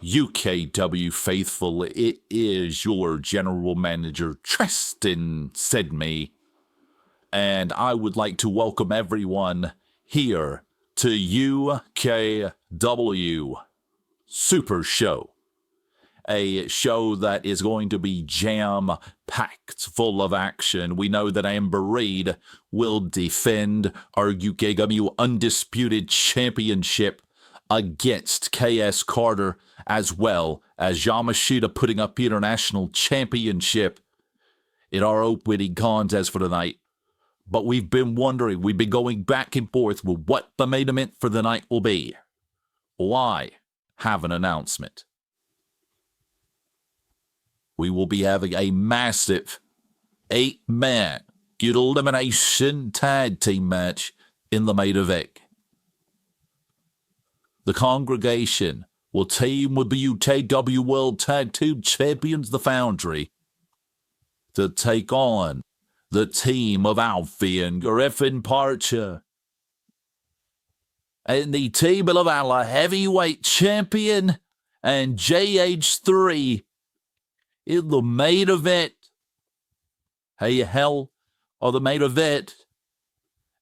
UKW faithful, it is your general manager, Tristan Sidney, and I would like to welcome everyone here to UKW Super Show, a show that is going to be jam-packed full of action. We know that Amber Reed will defend our UKW Undisputed Championship against KS Carter, as well as Yamashita putting up the International Championship in our opening contest for tonight. But we've been wondering, we've been going back and forth with what the main event for the night will be. Why have an announcement? We will be having a massive 8-man elimination tag team match in the main event. The congregation will team with the UKW World Tag Team Champions, the Foundry, to take on the team of Alfie and Griffin Parcher, and the team of our heavyweight champion and JH3 in the main event. A hell of the main event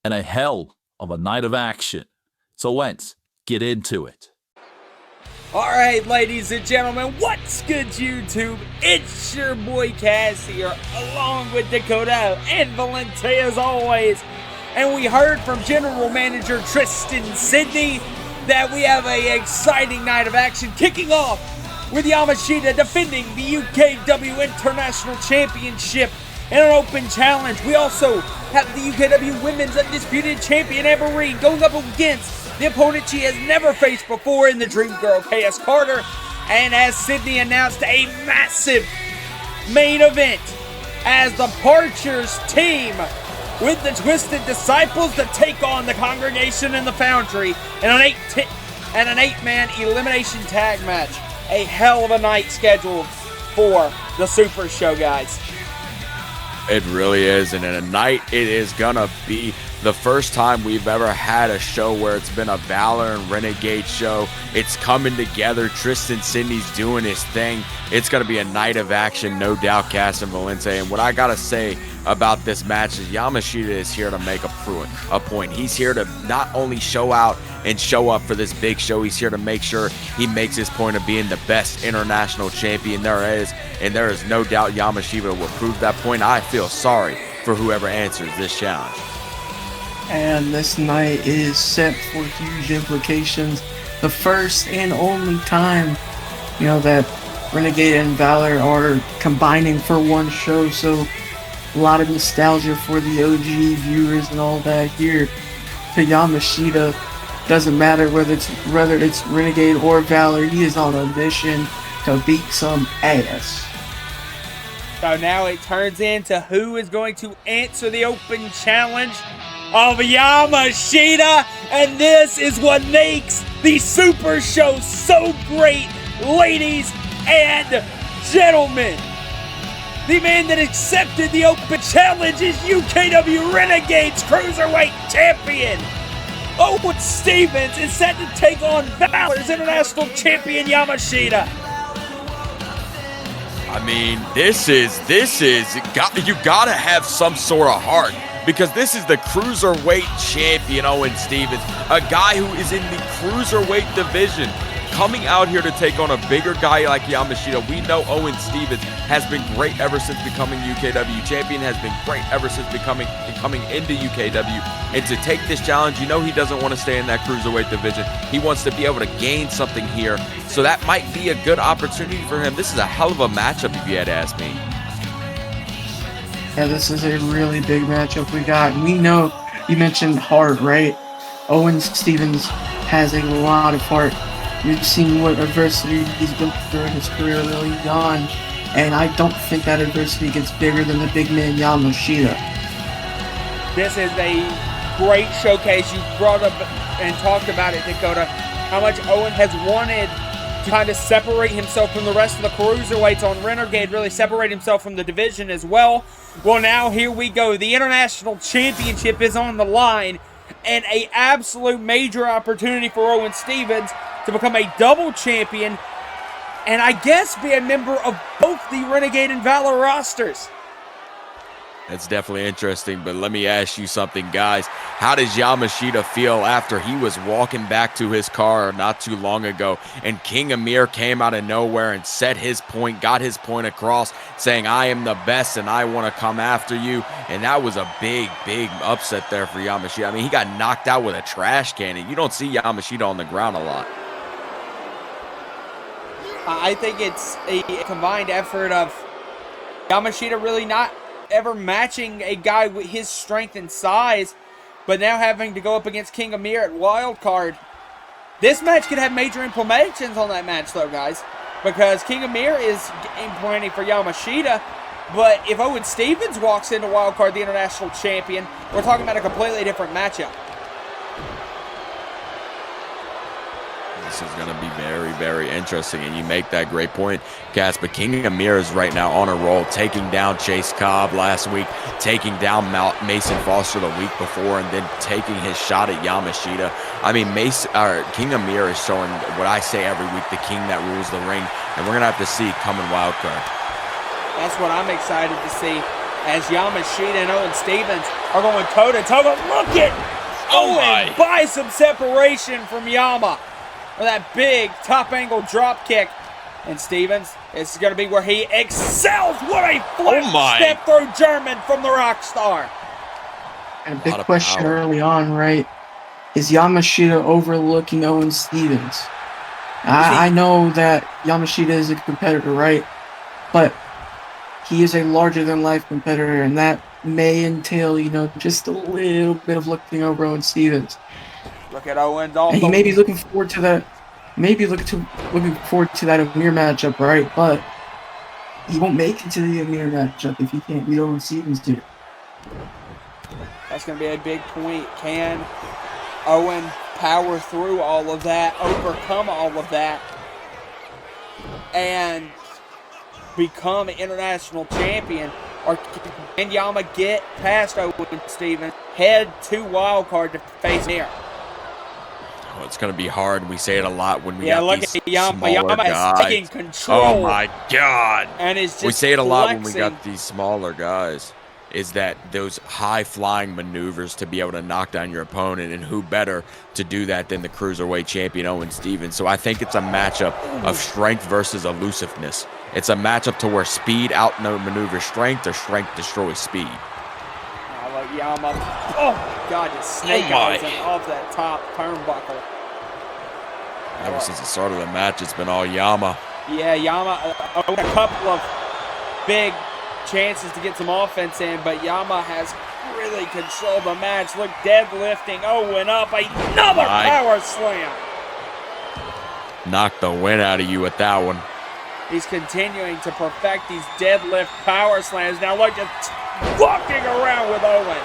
and a hell of a night of action. So let's get into it. Alright, ladies and gentlemen, what's good, YouTube? It's your boy Cass here, along with Dakota and Valente as always. And we heard from General Manager Tristan Sidney that we have an exciting night of action, kicking off with Yamashita defending the UKW International Championship in an open challenge. We also have the UKW Women's Undisputed Champion Amber Reed going up against the opponent she has never faced before in the Dream Girl, KS Carter. And as Sidney announced, a massive main event as the Parchers team with the Twisted Disciples to take on the Congregation and the Foundry in an 8-man elimination tag match. A hell of a night scheduled for the Super Show, guys. It really is, and in a night it is gonna be the first time we've ever had a show where it's been a Valor and Renegade show. It's coming together. Tristan Sidney's doing his thing. It's going to be a night of action, no doubt, Cass and Valente. And what I got to say about this match is Yamashita is here to make a point. He's here to not only show out and show up for this big show, he's here to make sure he makes his point of being the best international champion there is. And there is no doubt Yamashita will prove that point. I feel sorry for whoever answers this challenge. And this night is set for huge implications. The first and only time, that Renegade and Valor are combining for one show. So a lot of nostalgia for the OG viewers and all that here. To Yamashita, doesn't matter whether it's Renegade or Valor, he is on a mission to beat some ass. So now it turns into who is going to answer the open challenge of Yamashita, and this is what makes the Super Show so great, ladies and gentlemen. The man that accepted the open challenge is UKW Renegades Cruiserweight Champion Owen Stevens is set to take on Valor's International Champion Yamashita. I mean, you gotta have some sort of heart, because this is the Cruiserweight Champion, Owen Stevens, a guy who is in the Cruiserweight division, coming out here to take on a bigger guy like Yamashita. We know Owen Stevens has been great ever since becoming UKW Champion, has been great ever since coming into UKW, and to take this challenge, he doesn't want to stay in that Cruiserweight division. He wants to be able to gain something here, so that might be a good opportunity for him. This is a hell of a matchup if you had to ask me. Yeah, this is a really big matchup we got. We know, you mentioned heart, right? Owen Stevens has a lot of heart. You've seen what adversity he's been through in his career early on, and I don't think that adversity gets bigger than the big man Yamashita. This is a great showcase. You brought up and talked about it, Dakota, how much Owen has wanted to kind of separate himself from the rest of the cruiserweights on Renegade, really separate himself from the division as well. Well, now here we go. The International Championship is on the line, and an absolute major opportunity for Owen Stevens to become a double champion and I guess be a member of both the Renegade and Valor rosters. That's definitely interesting, but let me ask you something, guys. How does Yamashita feel after he was walking back to his car not too long ago, and King Amir came out of nowhere and said his point, got his point across, saying, I am the best and I want to come after you? And that was a big, big upset there for Yamashita. I mean, he got knocked out with a trash can, and you don't see Yamashita on the ground a lot. I think it's a combined effort of Yamashita really not ever matching a guy with his strength and size, but now having to go up against King Amir at Wild Card. This match could have major implications on that match, though, guys, because King Amir is game planning for Yamashita, but if Owen Stevens walks into Wild Card, the international champion, we're talking about a completely different matchup. This is going to be very, very interesting, and you make that great point, Cass. But King Amir is right now on a roll, taking down Chase Cobb last week, taking down Mason Foster the week before, and then taking his shot at Yamashita. I mean, King Amir is showing what I say every week, the king that rules the ring, and we're going to have to see coming wild card. That's what I'm excited to see, as Yamashita and Owen Stevens are going toe-to-toe. But look at Owen buy some separation from Yama. With that big top-angle drop kick. And Stevens, this is going to be where he excels. What a flip step through German from the rock star. And a big question early on, right? Is Yamashita overlooking Owen Stevens? I know that Yamashita is a competitor, right? But he is a larger-than-life competitor, and that may entail, you know, just a little bit of looking over Owen Stevens. Look at Owen. And he may be looking forward to that. Maybe looking forward to that Amir matchup, right? But he won't make it to the Amir matchup if he can't beat Owen Stevens here. That's going to be a big point. Can Owen power through all of that, overcome all of that, and become an international champion? Or can Yama get past Owen Stevens, head to wildcard to face Amir? Oh, it's going to be hard. We say it a lot when we got look these at Yama. smaller Yama guys. is taking control. Oh my God! And is just we say it a lot when we flexing. got these smaller guys. Is that those high-flying maneuvers to be able to knock down your opponent, and who better to do that than the Cruiserweight champion Owen Stevens? So I think it's a matchup of strength versus elusiveness. It's a matchup to where speed outmaneuvers strength, or strength destroys speed. Yama. Oh my God, just snake eyes and off that top turnbuckle. Ever since the start of the match, it's been all Yama. Yeah, Yama, a couple of big chances to get some offense in, but Yama has really controlled the match. Look, deadlifting Owen up, another power slam. Knocked the wind out of you with that one. He's continuing to perfect these deadlift power slams. Now look, just walking around with Owen.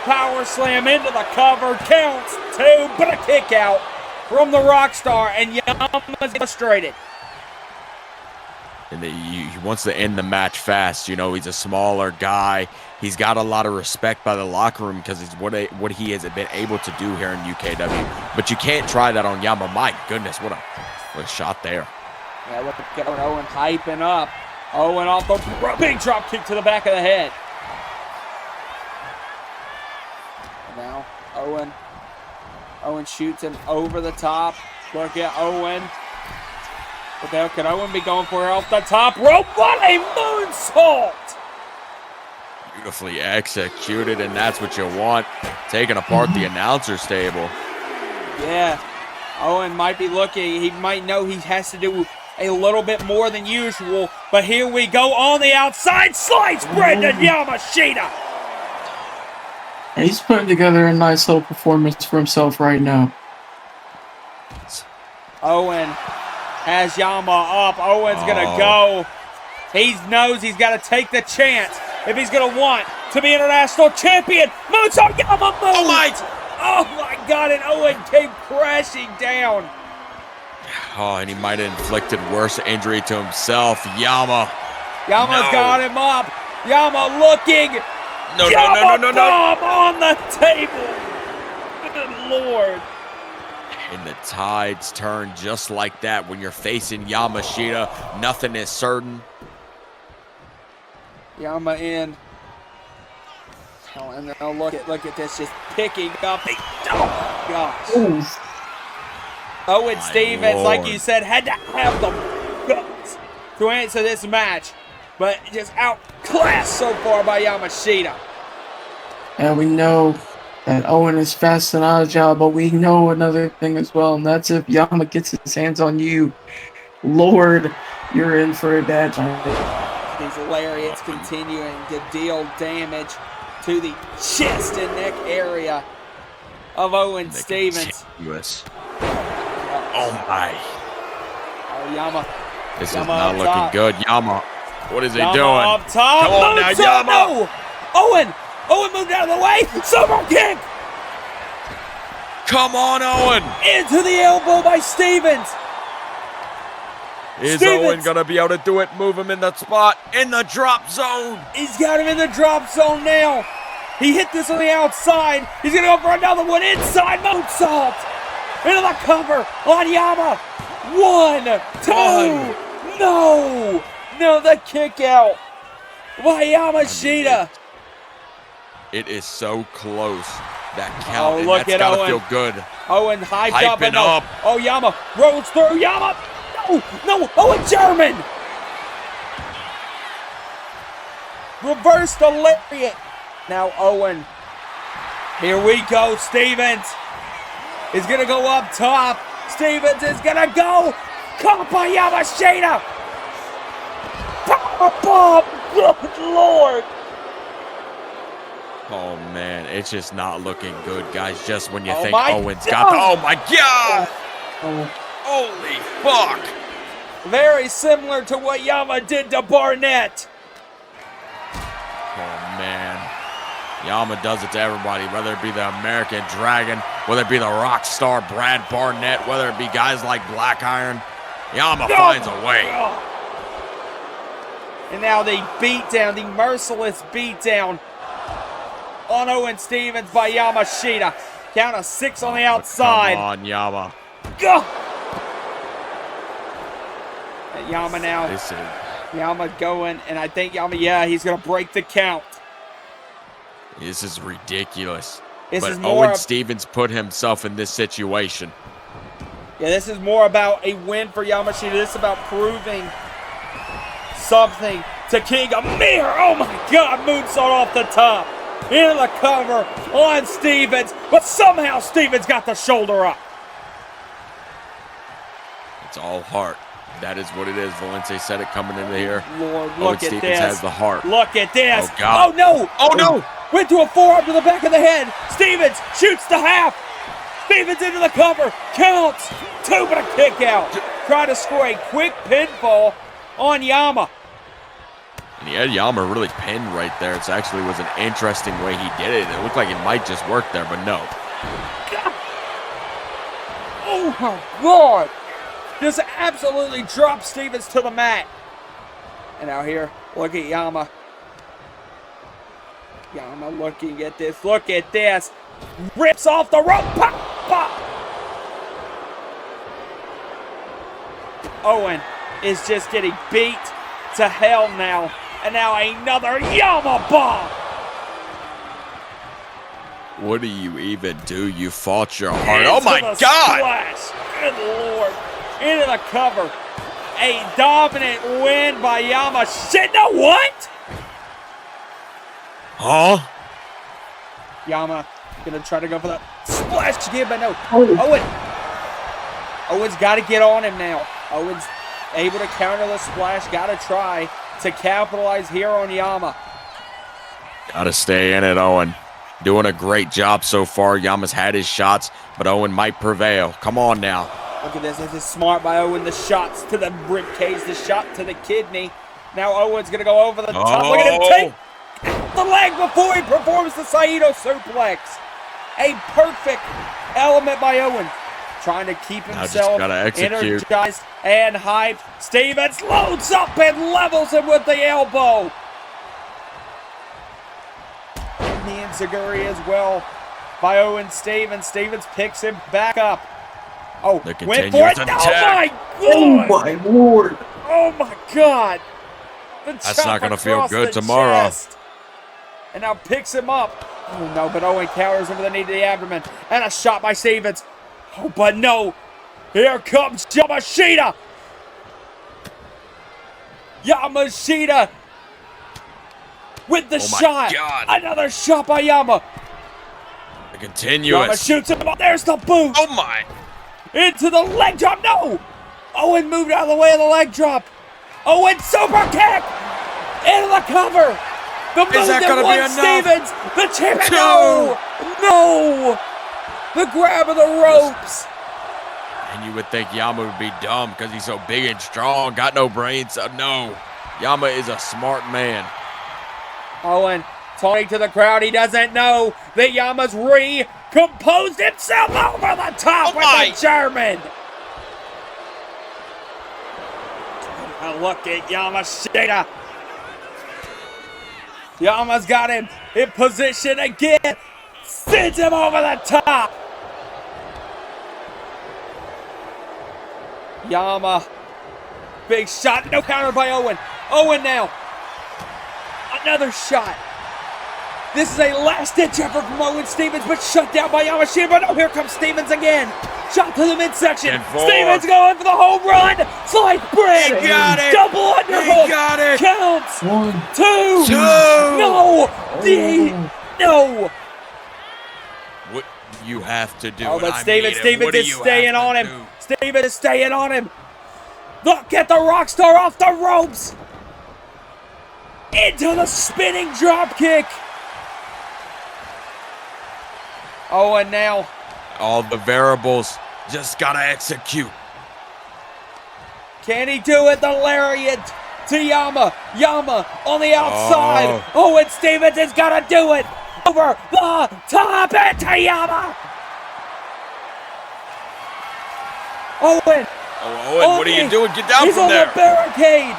Power slam into the cover, counts two, but a kick out from the Rockstar, and Yama's frustrated. And he wants to end the match fast. You know, he's a smaller guy. He's got a lot of respect by the locker room because it's what he has been able to do here in UKW. But you can't try that on Yama. My goodness, what a shot there. Yeah, look at Owen hyping up. Owen off the big drop kick to the back of the head. And now Owen shoots him over the top. Look at Owen. What the hell could Owen be going for off the top rope? What a moonsault! Beautifully executed, and that's what you want. Taking apart the announcer's table. Yeah, Owen might be looking. He might know he has to do a little bit more than usual. But here we go on the outside. Slice Brendan Yamashita. And he's putting together a nice little performance for himself right now. Owen has Yama up. Owen's going to go. He knows he's got to take the chance if he's going to want to be international champion. Moonsault, Yama moves. Oh my God, and Owen came crashing down. Oh, and he might have inflicted worse injury to himself. Yama's got him up. Yama looking. No. On the table. Good Lord. And the tides turn just like that when you're facing Yamashita. Nothing is certain. Yama in. Oh, and now look at this, just picking up. Oh gosh. Ooh. Owen Stevens, Lord. like you said, had to have the guts to answer this match, but just outclassed so far by Yamashita. And we know that Owen is fast and agile, but we know another thing as well, and that's if Yama gets his hands on you, Lord, you're in for a bad time. These lariats continuing to deal damage to the chest and neck area of Owen Stevens. Oh my. Oh, Yama. This Yama is not up looking top. good. Yama, what is he Yama doing? up top. Come on now, Moonsault, Yama. no! Owen moved out of the way. Super kick Come on, Owen. into the elbow by Stevens. Is Stevens. Owen going to be able to do it? Move him in that spot, in the drop zone. He's got him in the drop zone now. He hit this on the outside. He's going to go for another one inside. Moonsault into the cover on Yama. 1, 2. No, the kick out by Yamashita. It is so close. That count, Oh, and look that's at got to Owen. feel good. Owen hyped up. Hyping And no. up. Oh, Yama rolls through. Yama. No. Owen German. Reverse the lariat. Now Owen. Here we go. Stevens is going to go up top. Stevens is going to go. Caught by Yamashita. Power bomb. Good Lord. Oh, man, it's just not looking good, guys. Just when you Oh think my Owen's got the... Oh, my God! Oh, Holy fuck! Very similar to what Yama did to Barnett. Oh, man. Yama does it to everybody, whether it be the American Dragon, whether it be the rock star Brad Barnett, whether it be guys like Black Iron. Yama finds a way. And now the beatdown, the merciless beatdown on Owen Stevens by Yamashita. Count of 6 on the outside. Come on, Yama. Go! And Yama now. This is... Yama going, and I think Yama, he's going to break the count. This is ridiculous. This But is more Owen of- Stevens put himself in this situation. Yeah, this is more about a win for Yamashita. This is about proving something to King Amir. Oh my God, moonsault off the top. Into the cover on Stevens, but somehow Stevens got the shoulder up. It's all heart. That is what it is. Valente said it coming into here. Lord, Owen look at Stevens this. has the heart. Look at this. Oh, God. Oh, no. Oh, no. Went to a forearm to the back of the head. Stevens shoots the half. Stevens into the cover. Counts. 2, but a kick out. Try to score a quick pinfall on Yama. And he had Yama really pinned right there. It actually was an interesting way he did it. It looked like it might just work there, but no. Oh, my God. Just absolutely drops Stevens to the mat. And now here, look at Yama. Yama looking at this. Look at this. Rips off the rope. Pop, pop. Owen is just getting beat to hell now. And now another Yama bomb. What do you even do? You fought your heart. Into Oh, my the God. Splash. Good Lord. Into the cover. A dominant win by Yamashita. No, what? Huh? Yama gonna try to go for the splash again, but no. Oh. Owen's got to get on him now. Owen's able to counter the splash. Got to try to capitalize here on Yama. Gotta stay in it, Owen. Doing a great job so far. Yama's had his shots, but Owen might prevail. Come on now. Look at this. This is smart by Owen. The shots to the ribcage, the shot to the kidney. Now Owen's going to go over the top. Look at him take the leg before he performs the Saito suplex. A perfect element by Owen. Trying to keep himself gotta execute. energized and hyped. Stevens loads up and levels him with the elbow. And the enziguri as well by Owen Stevens. Stevens picks him back up. Oh, The went for it. continuous Oh attack. my God. my lord! Oh my God. The That's not chop gonna feel across good the tomorrow. chest. And now picks him up. Oh no, but Owen counters him with a knee to the abdomen. And a shot by Stevens. Oh, but no. Here comes Yamashita. Yamashita with the Oh my shot. God. Another shot by Yama. The Yama continuous. shoots him up. There's the boot. Oh my. Into the leg drop. No. Owen moved out of the way of the leg drop. Owen super kick. Into the cover. The move Is that that gonna be won enough? Stevens. The champion. Two. No. No. The grab of the ropes. And you would think Yama would be dumb because he's so big and strong, got no brains. So no, Yama is a smart man. Owen talking to the crowd. He doesn't know that Yama's recomposed himself over the top with the German. Now look at Yamashita. Yama's got him in position again. Sends him over the top. Yama. Big shot. No counter by Owen. Owen now. Another shot. This is a last-ditch effort from Owen Stevens, but shut down by Yamashita. But no, here comes Stevens again. Shot to the midsection. 10-4. Stevens going for the home run. Slice bread. He got it. Double underhook. He got it. Counts. 1, 2. 2. No. No. What you have to do? Oh, but and I Stevens mean it. What do is you staying have on to him. do? Stevens is staying on him. Look at the Rockstar off the ropes. Into the spinning drop kick. Oh, and now. All the variables just gotta execute. Can he do it? The lariat to Yama. Yama on the outside. Oh, and Stevens has got to do it. Over the top into Yama. Owen. Oh, Owen, what are you doing? Get down He's from on there. the barricade.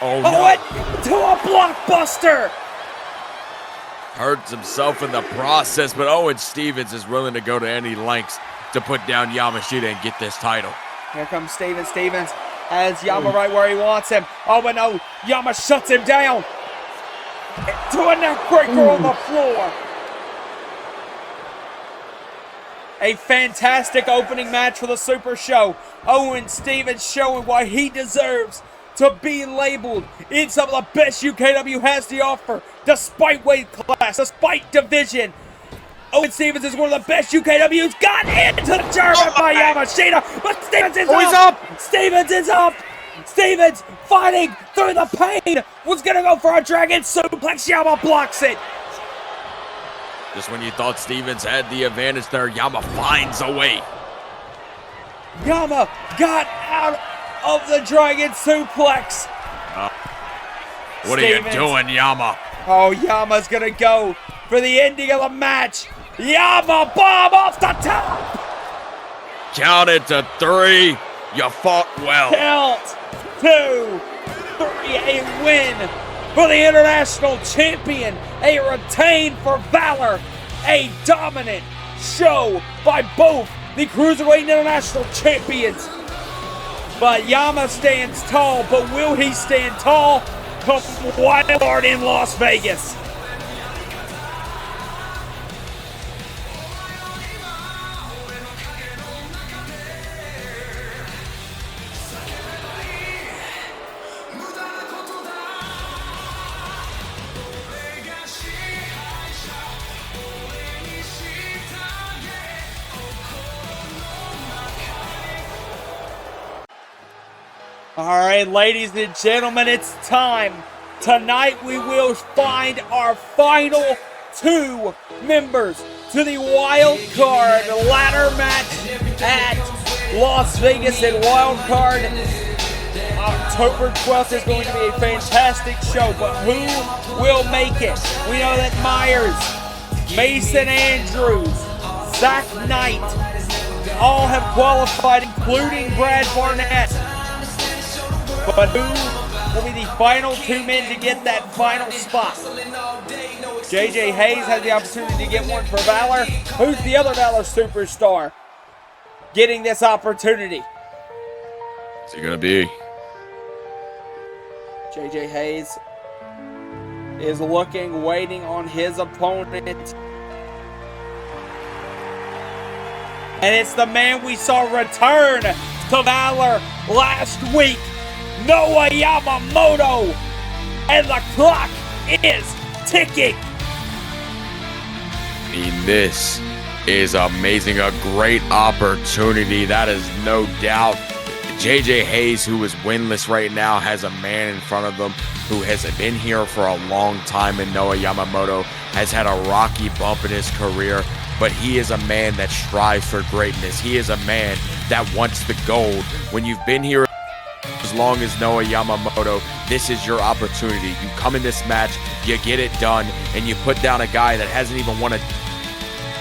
Oh, Owen no. to a blockbuster. Hurts himself in the process, but Owen Stevens is willing to go to any lengths to put down Yamashita and get this title. Here comes Stevens. Stevens has Yama right where he wants him. Oh, but no. Yama shuts him down. To a neck breaker on the floor. A fantastic opening match for the Super Show. Owen Stevens showing why he deserves to be labeled in some of the best UKW has to offer, despite weight class, despite division. Owen Stevens is one of the best UKW's. Got into the German by Yamashita, but Stevens is He's up. Stevens is up. Stevens fighting through the pain. Was gonna go for a dragon suplex. Yama blocks it. Just when you thought Stevens had the advantage there, Yama finds a way. Yama got out of the dragon suplex. What Stevens. are you doing, Yama? Oh, Yama's gonna go for the ending of the match. Yama bomb off the top. Count it to 3. You fought well. Count 2, 3. A win for the international champion. A retain for Valor. A dominant show by both the Cruiserweight International champions. But Yama stands tall, but will he stand tall come Wild Card in Las Vegas? All right, ladies and gentlemen, it's time. Tonight we will find our final 2 members to the Wild Card ladder match at Las Vegas at Wild Card. October 12th is going to be a fantastic show, but who will make it? We know that Myers, Mason Andrews, Zach Knight all have qualified, including Brad Barnett. But who will be the final 2 men to get that final spot? JJ Hayes has the opportunity to get one for Valor. Who's the other Valor superstar? getting this opportunity. What's it gonna be? JJ Hayes is looking, waiting on his opponent. And it's the man we saw return to Valor last week, Noah Yamamoto. And the clock is ticking. I mean, this is amazing. A great opportunity. That is no doubt. JJ Hayes, who is winless right now, has a man in front of him who has been here for a long time, and Noah Yamamoto has had a rocky bump in his career, but he is a man that strives for greatness. He is a man that wants the gold. When you've been here as long as Noah Yamamoto, this is your opportunity. You come in this match, you get it done, and you put down a guy that hasn't even won a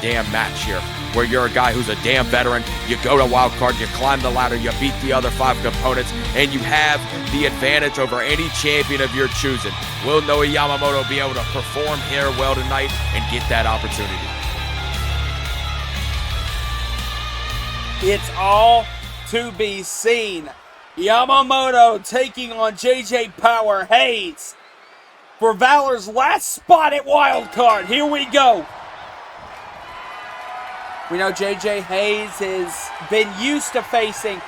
damn match here, where you're a guy who's a damn veteran. You go to wild card, you climb the ladder, you beat the other 5 opponents, and you have the advantage over any champion of your choosing. Will Noah Yamamoto be able to perform here well tonight and get that opportunity? It's all to be seen. Yamamoto taking on JJ Power Hayes for Valor's last spot at wild card. Here we go. We know JJ Hayes has been used to facing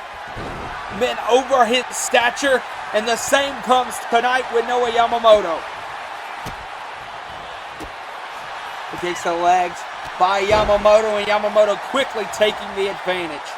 men over his stature, and the same comes tonight with Noah Yamamoto. He takes the legs by Yamamoto, and Yamamoto quickly taking the advantage.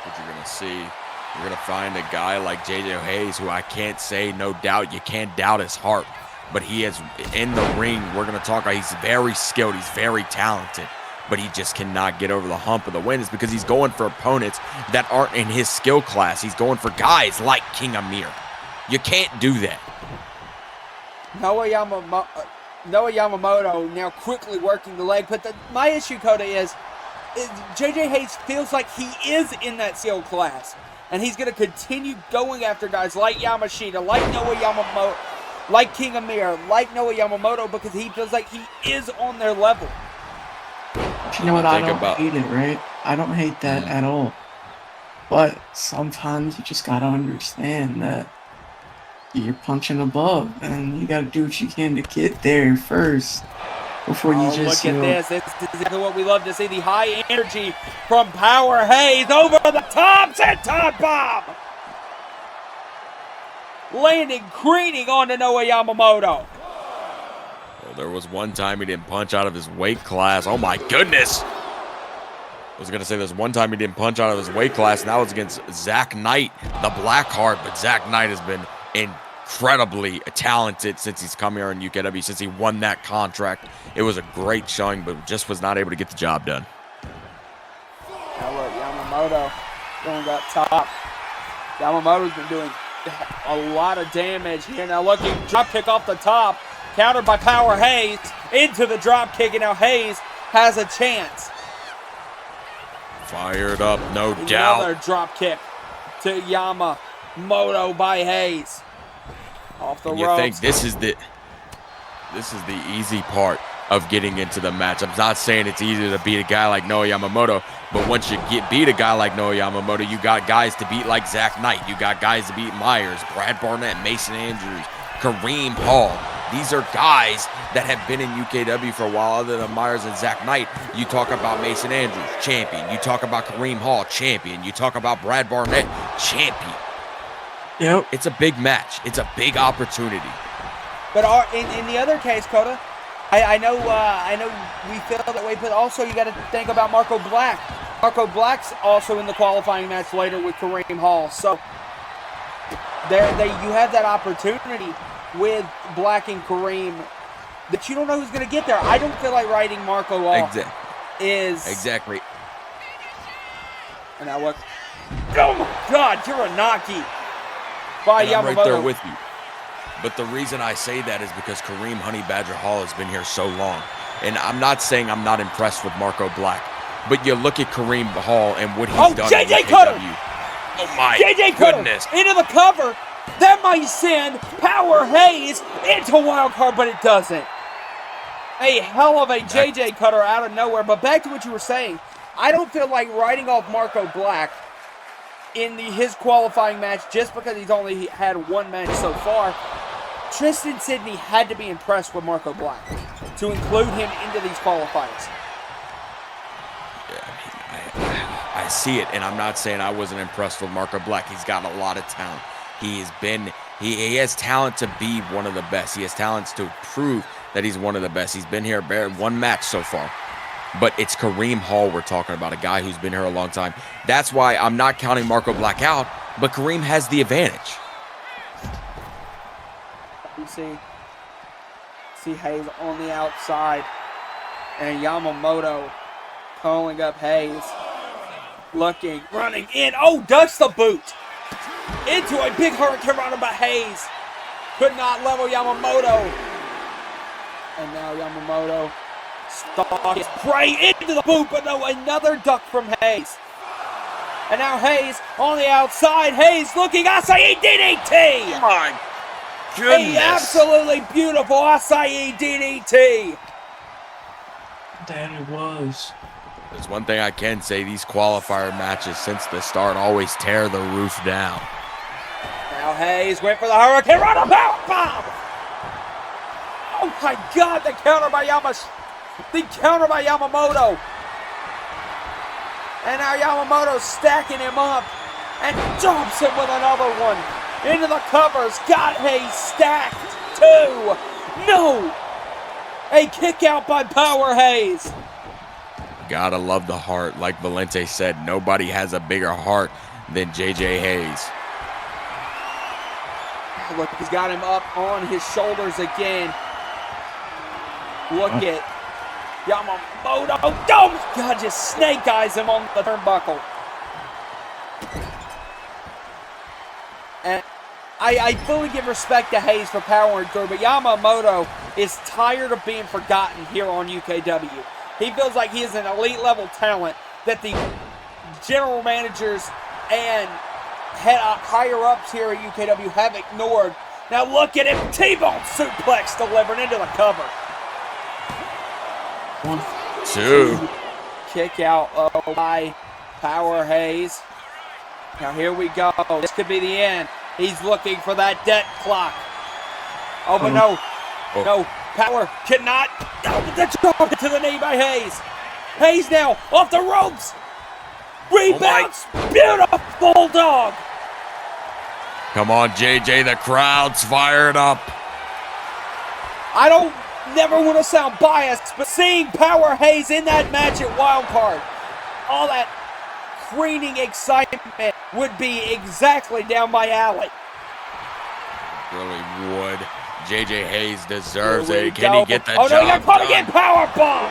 What you're going to see, you're going to find a guy like JJ Hayes, who I can't say, no doubt, you can't doubt his heart, but he is in the ring. We're going to talk about he's very skilled, he's very talented, but he just cannot get over the hump of the win. It's because he's going for opponents that aren't in his skill class. He's going for guys like King Amir. You can't do that. Noah Yamamoto now quickly working the leg, but my issue, Dakota, is JJ Hayes feels like he is in that skill class, and he's going to continue going after guys like Yamashita, like Noah Yamamoto, like King Amir, like Noah Yamamoto, because he feels like he is on their level. But you know what? I don't hate it, right? I don't hate that at all. But sometimes you just gotta understand that you're punching above, and you gotta do what you can to get there first before you just. Look at this! This is exactly what we love to see. The high energy from Power Hayes over the top, senton bomb, landing, creating onto Noah Yamamoto. There was one time he didn't punch out of his weight class. Oh my goodness. I was going to say there's one time he didn't punch out of his weight class, and that was against Zach Knight, the Blackheart. But Zach Knight has been incredibly talented since he's come here in UKW, since he won that contract. It was a great showing, but just was not able to get the job done. Now look, Yamamoto going up top. Yamamoto's been doing a lot of damage here. Now looking, drop kick off the top. Countered by Power Hayes into the drop kick, and now Hayes has a chance. Fired up, no doubt. Another drop kick to Yamamoto by Hayes. Off the ropes. You think this is the easy part of getting into the match. I'm not saying it's easy to beat a guy like Noah Yamamoto, but once you beat a guy like Noah Yamamoto, you got guys to beat like Zach Knight. You got guys to beat Myrise, Brad Barnett, Mason Andrews, Kareem Hall. These are guys that have been in UKW for a while other than Myrise and Zach Knight. You talk about Mason Andrews, champion. You talk about Kareem Hall, champion. You talk about Brad Barnett, champion. Yep. It's a big match. It's a big opportunity. But in the other case, Dakota, I know we feel that way, but also you got to think about Marco Black. Marco Black's also in the qualifying match later with Kareem Hall. So you have that opportunity with Black and Kareem that you don't know who's going to get there. I don't feel like writing Marco off. Exactly. And now look. Oh my God, Uranaki by Yamamoto. I'm right there with you. But the reason I say that is because Kareem Honey Badger Hall has been here so long. And I'm not saying I'm not impressed with Marco Black, but you look at Kareem Hall and what he's done. JJ Cutter! Oh my JJ goodness. Cutter into the cover. That might send Power Hayes into wild card, but it doesn't. A hell of a JJ Cutter out of nowhere. But back to what you were saying. I don't feel like writing off Marco Black in his qualifying match just because he's only had one match so far. Tristan Sidney had to be impressed with Marco Black to include him into these qualifiers. I see it, and I'm not saying I wasn't impressed with Marco Black. He's got a lot of talent. He has talent to be one of the best. He has talents to prove that he's one of the best. He's been here one match so far. But it's Kareem Hall we're talking about, a guy who's been here a long time. That's why I'm not counting Marco Black out, but Kareem has the advantage. You see Hayes on the outside, and Yamamoto calling up Hayes. Looking, running in. Oh, ducks the boot. Into a big hurricane run by Hayes. Could not level Yamamoto. And now Yamamoto stalks right into the boot, but no, another duck from Hayes. And now Hayes on the outside. Hayes looking, Acai DDT. Oh my goodness. A absolutely beautiful Acai DDT. That it was. There's one thing I can say, these qualifier matches since the start always tear the roof down. Now Hayes went for the hurricane run, a power bomb. Oh my God, the counter by Yamamoto. And now Yamamoto's stacking him up and jumps him with another one. Into the covers, got Hayes stacked, 2. No! A kick out by Power Hayes. Gotta love the heart. Like Valente said, nobody has a bigger heart than JJ Hayes. Look, he's got him up on his shoulders again. Look at Yamamoto. Oh, God, just snake eyes him on the turnbuckle. And I fully give respect to Hayes for powering through, but Yamamoto is tired of being forgotten here on UKW. He feels like he is an elite level talent that the general managers and higher ups here at UKW have ignored. Now look at him, T-bone suplex delivered into the cover. 1, 2. Kick out by Power Hayes. Now here we go. This could be the end. He's looking for that debt clock. Oh, but no. No. Power cannot. Oh, the drop to the knee by Hayes. Hayes now off the ropes. Rebounds. Beautiful dog. Come on, JJ. The crowd's fired up. I don't never want to sound biased, but seeing Power Hayes in that match at Wildcard, all that preening excitement would be exactly down my alley. Really would. JJ Hayes deserves Here we it. Can go. he get the job job no, he got caught done? again. Power bomb.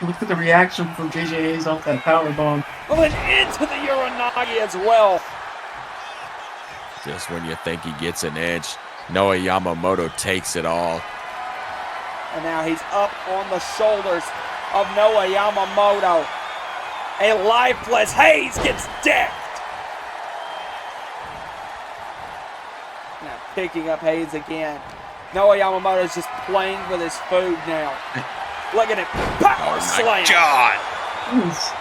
Look at the reaction from JJ Hayes off that power bomb. Well, and into the Uranagi as well. Just when you think he gets an inch, Noah Yamamoto takes it all. And now he's up on the shoulders of Noah Yamamoto. A lifeless Hayes gets decked. Now picking up Hayes again. Noah Yamamoto's just playing with his food now. Look at it. Power slam. God. Oof.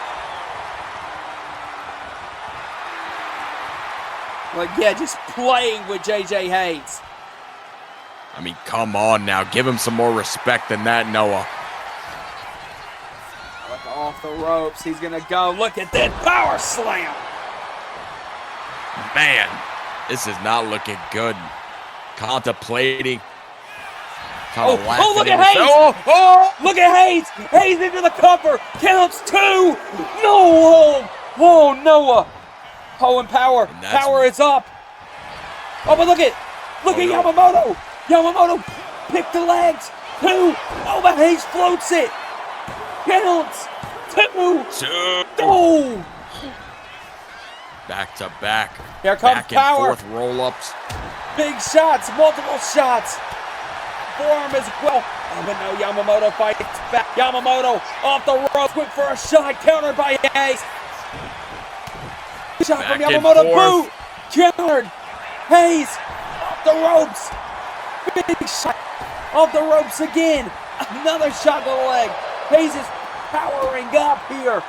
Like, yeah, just playing with JJ Hayes. I mean, come on now. Give him some more respect than that, Noah. Look off the ropes. He's going to go. Look at that power slam. Man, this is not looking good. Contemplating. Oh, look at Hayes. Look at Hayes. Hayes into the cover. Counts 2. No. Whoa, Noah. Oh, and Power. Power is up. Oh, but look at Yamamoto. Yamamoto picked the legs. 2. Oh, but Hayes floats it. Counts 2. Oh. Back to back. Here comes back Power. and forth roll-ups. Big shots, multiple shots. Forearm as well. Oh, but no, Yamamoto fights back. Yamamoto off the ropes, went for a shot, countered by Hayes. Shot Back from and Yamamoto, forth. boot, countered. Hayes off the ropes. Big shot off the ropes again. Another shot to the leg. Hayes is powering up here.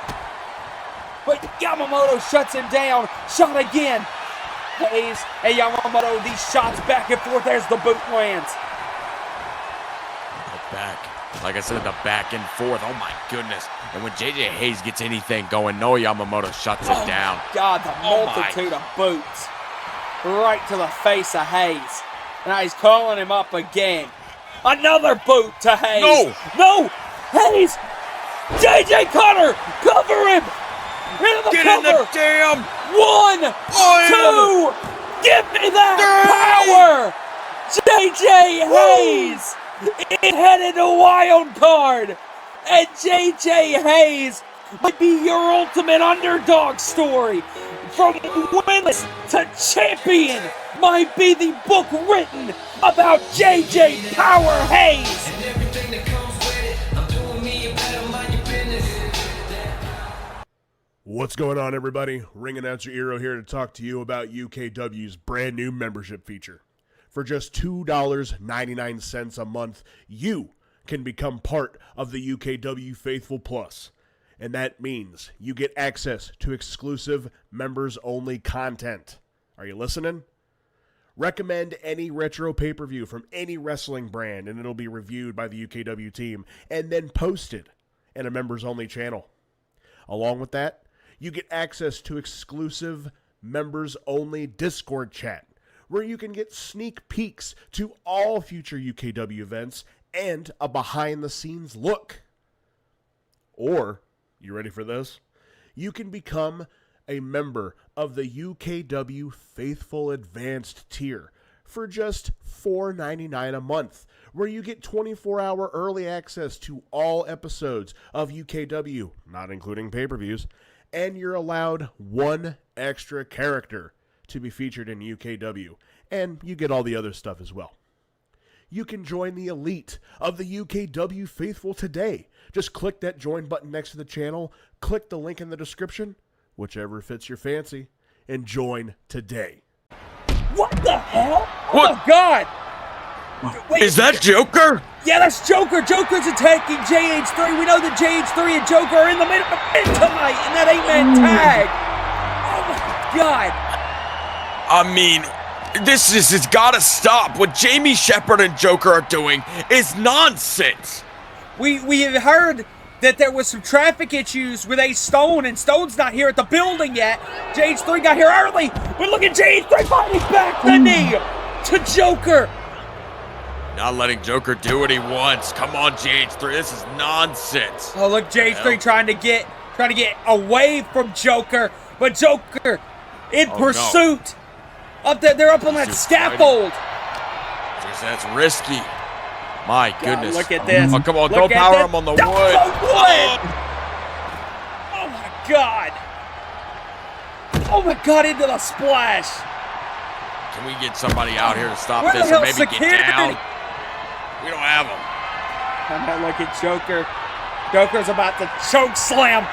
But Yamamoto shuts him down. Shot again. Hayes and Yamamoto, these shots back and forth as the boot lands. The back. Like I said, the back and forth. Oh my goodness. And when JJ Hayes gets anything going, no Yamamoto shuts it down. God, the multitude of boots. Right to the face of Hayes. Now he's calling him up again. Another boot to Hayes. No! Hayes! JJ Cutter! Cover him! Get in the damn! 1, 2! Give me that power! JJ Hayes is headed to wild card! And JJ Hayes might be your ultimate underdog story. From winless to champion might be the book written about JJ Power Hayes. What's going on, everybody? Ring announcer Eero here to talk to you about UKW's brand new membership feature. For just $2.99 a month, you can become part of the UKW Faithful Plus. And that means you get access to exclusive members-only content. Are you listening? Recommend any retro pay-per-view from any wrestling brand, and it'll be reviewed by the UKW team and then posted in a members-only channel. Along with that, you get access to exclusive members-only Discord chat, where you can get sneak peeks to all future UKW events and a behind-the-scenes look. Or, you ready for this? You can become a member of the UKW Faithful Advanced tier for just $4.99 a month, where you get 24-hour early access to all episodes of UKW, not including pay-per-views, and you're allowed one extra character to be featured in UKW, and you get all the other stuff as well. You can join the elite of the UKW Faithful today. Just click that join button next to the channel, click the link in the description, whichever fits your fancy, and join today. What the hell? What? Oh, God! Wait, Is that Joker? Yeah, that's Joker. Joker's attacking JH3. We know that JH3 and Joker are in the middle of it tonight in that 8-man tag. Oh, my God. I mean, this has got to stop. What Jamie Shepard and Joker are doing is nonsense. We have heard that there was some traffic issues with Ace Stone, and Stone's not here at the building yet. JH3 got here early, but look at JH3 fighting back the knee to Joker. Not letting Joker do what he wants. Come on, JH3. This is nonsense. Oh, look, JH3 trying to get away from Joker, but Joker in pursuit. No. Up there, they're up on that scaffold. Just that's risky. My goodness. Look at this. Oh, come on, Look don't at power this. him on the wood. wood. Oh my God. Oh my God, into the splash. Can we get somebody out here to stop Where the this and hell's maybe security? get down? We don't have them. And now look at Joker. Joker's about to choke slam.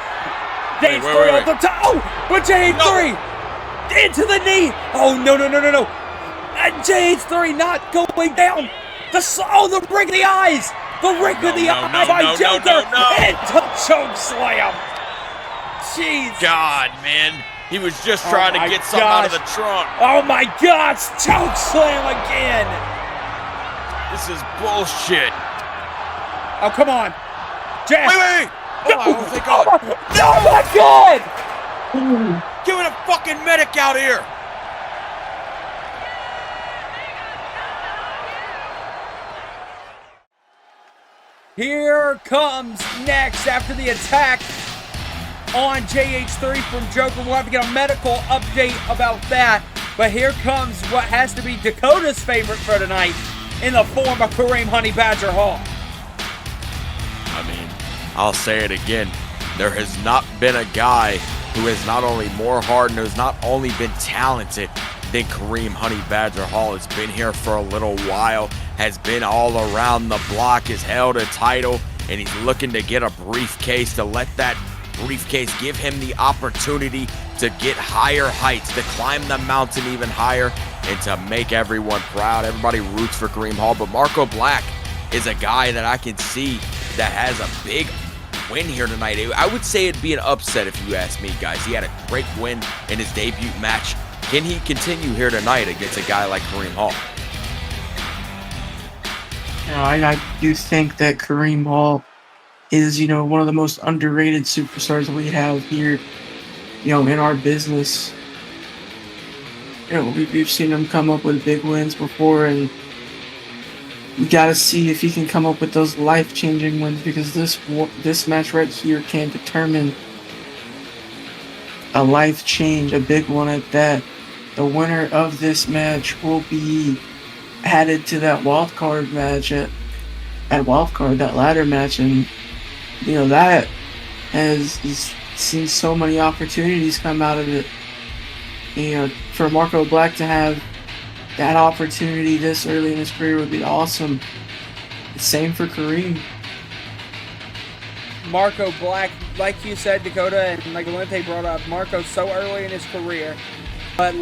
Wait, JH3 wait. on the top. Oh, but JH3 into the knee. Oh, no. And JH3 not going down. The rig of the eyes. The rig of the eye by Joker. Into choke slam. Jeez. God, man. He was just trying to get something out of the trunk. Oh my gosh. Choke slam again. This is bullshit. Oh, come on. Jeff. Wait. Oh, thank God. Oh my God. Give it a fucking medic out here. Here comes next after the attack on JH3 from Joker. We'll have to get a medical update about that. But here comes what has to be Dakota's favorite for tonight in the form of Kareem Honey Badger Hall. I mean, I'll say it again. There has not been a guy who is not only more hard and who's not only been talented than Kareem Honey Badger Hall. Has been here for a little while, has been all around the block, has held a title, and he's looking to get a briefcase to let that briefcase give him the opportunity to get higher heights, to climb the mountain even higher, and to make everyone proud. Everybody roots for Kareem Hall, but Marco Black is a guy that I can see that has a big win here tonight. I would say it'd be an upset if you ask me, guys. He had a great win in his debut match. Can he continue here tonight against a guy like Kareem Hall? I do think that Kareem Hall is, one of the most underrated superstars we have here, in our business. We've seen him come up with big wins before, and you got to see if he can come up with those life-changing wins, because this match right here can determine a life change, a big one at that. The winner of this match will be added to that wild card match that ladder match, and that has seen so many opportunities come out of it. For Marco Black to have that opportunity this early in his career would be awesome. Same for Kareem. Marco Black, like you said, Dakota, and like Valente brought up, Marco's so early in his career, but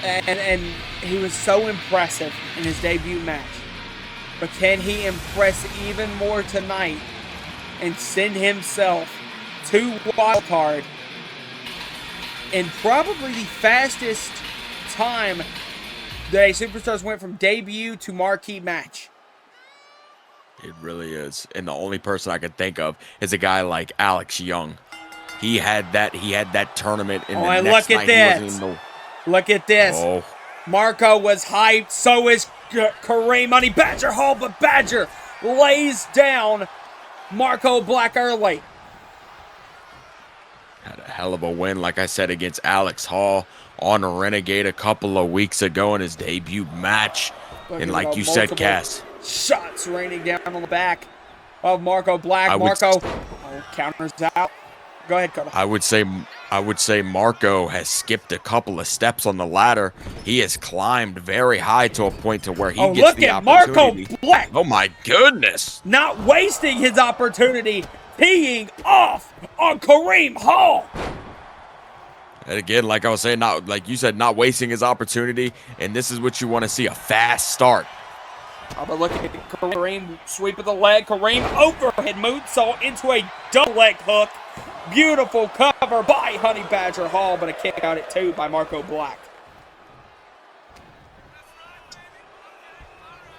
and he was so impressive in his debut match. But can he impress even more tonight and send himself to wildcard in probably the fastest time that a Superstars went from debut to marquee match? It really is. And the only person I could think of is a guy like Alex Young. He had that tournament in the next look at night. this. Look at this. Oh. Marco was hyped. So is Kareem Honey Badger Hall, but Badger lays down Marco Black early. Had a hell of a win, like I said, against Alex Hall on Renegade a couple of weeks ago in his debut match. And like you said, Cass, shots raining down on the back of Marco Black. Marco counters out. Go ahead, Dakota. I would say Marco has skipped a couple of steps on the ladder. He has climbed very high to a point to where he gets the opportunity. Marco Black. Oh my goodness. Not wasting his opportunity, peeing off on Kareem Hall. And again, like I was saying, like you said, not wasting his opportunity. And this is what you want to see, a fast start. Oh, but look at Kareem sweep of the leg. Kareem overhead moonsault into a double leg hook. Beautiful cover by Honey Badger Hall, but a kick out at 2 by Marco Black.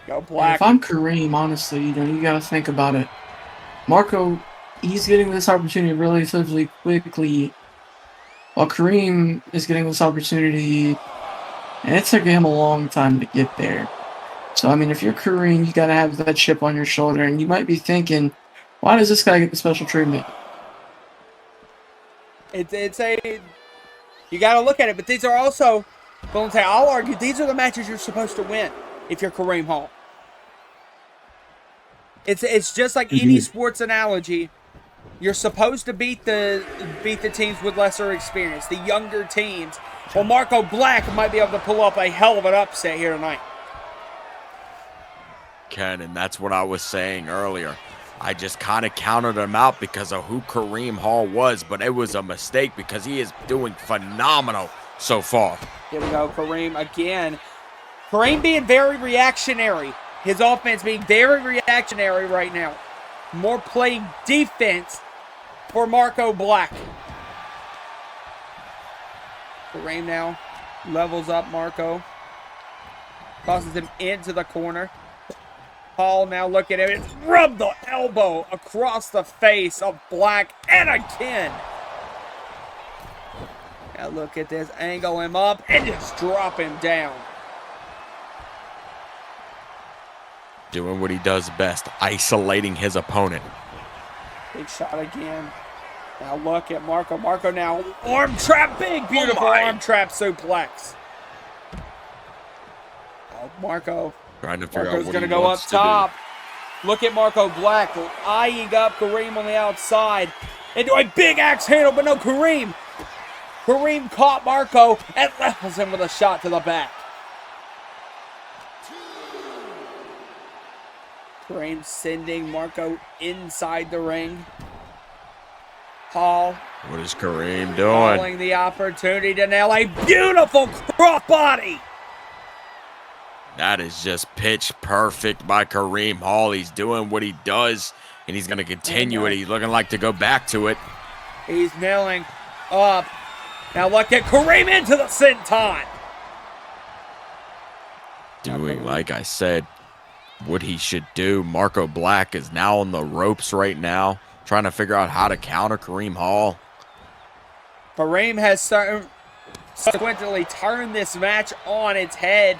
Go Black. If I'm Kareem, honestly, you got to think about it. Marco, he's getting this opportunity relatively quickly, while Kareem is getting this opportunity, and it took him a long time to get there. So, if you're Kareem, you got to have that chip on your shoulder, and you might be thinking, why does this guy get the special treatment? You got to look at it, but these are also, I'll argue, these are the matches you're supposed to win if you're Kareem Hall. It's just like any sports analogy. You're supposed to beat the teams with lesser experience, the younger teams. Well, Marco Black might be able to pull up a hell of an upset here tonight. Ken, and that's what I was saying earlier. I just kind of counted him out because of who Kareem Hall was, but it was a mistake because he is doing phenomenal so far. Here we go, Kareem again. Kareem being very reactionary. His offense being very reactionary right now. More playing defense for Marco Black. Kareem now levels up Marco. Tosses him into the corner. Hall now look at him. It's rubbed the elbow across the face of Black and again. Now look at this. Angle him up and just drop him down. Doing what he does best, isolating his opponent. Big shot again. Now look at Marco. Marco now arm trap. Big, beautiful arm trap suplex. Oh, Marco. Trying to figure Marco's out what going to he go up wants to top. Look at Marco Black eyeing up Kareem on the outside. Into a big axe handle, but no Kareem. Kareem caught Marco and levels him with a shot to the back. Kareem sending Marco inside the ring. Hall. What is Kareem doing? Calling the opportunity to nail a beautiful crossbody. That is just pitch perfect by Kareem Hall. He's doing what he does. and he's going to continue it. He's looking like to go back to it. He's nailing up. Now look at Kareem into the senton. Doing, like I said, what he should do. Marco Black is now on the ropes right now, trying to figure out how to counter Kareem Hall. Kareem has subsequently turned this match on its head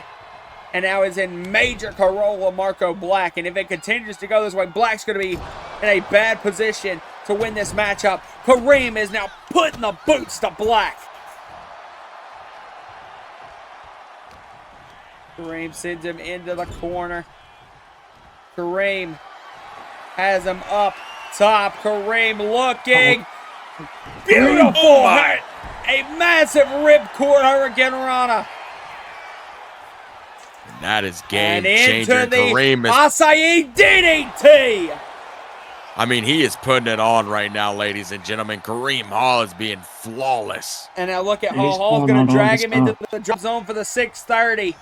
and now is in major Corolla Marco Black. And if it continues to go this way, Black's going to be in a bad position to win this matchup. Kareem is now putting the boots to Black. Kareem sends him into the corner. Kareem has him up top. Kareem looking beautiful. Oh a massive ripcord Hurricane Rana. And that is game And into changer. the Kareem is, acai DDT. I mean, he is putting it on right now, ladies and gentlemen. Kareem Hall is being flawless. And now look at He's Hall. Hall's pulling going out to all drag the him into stops. the drop zone for the 630.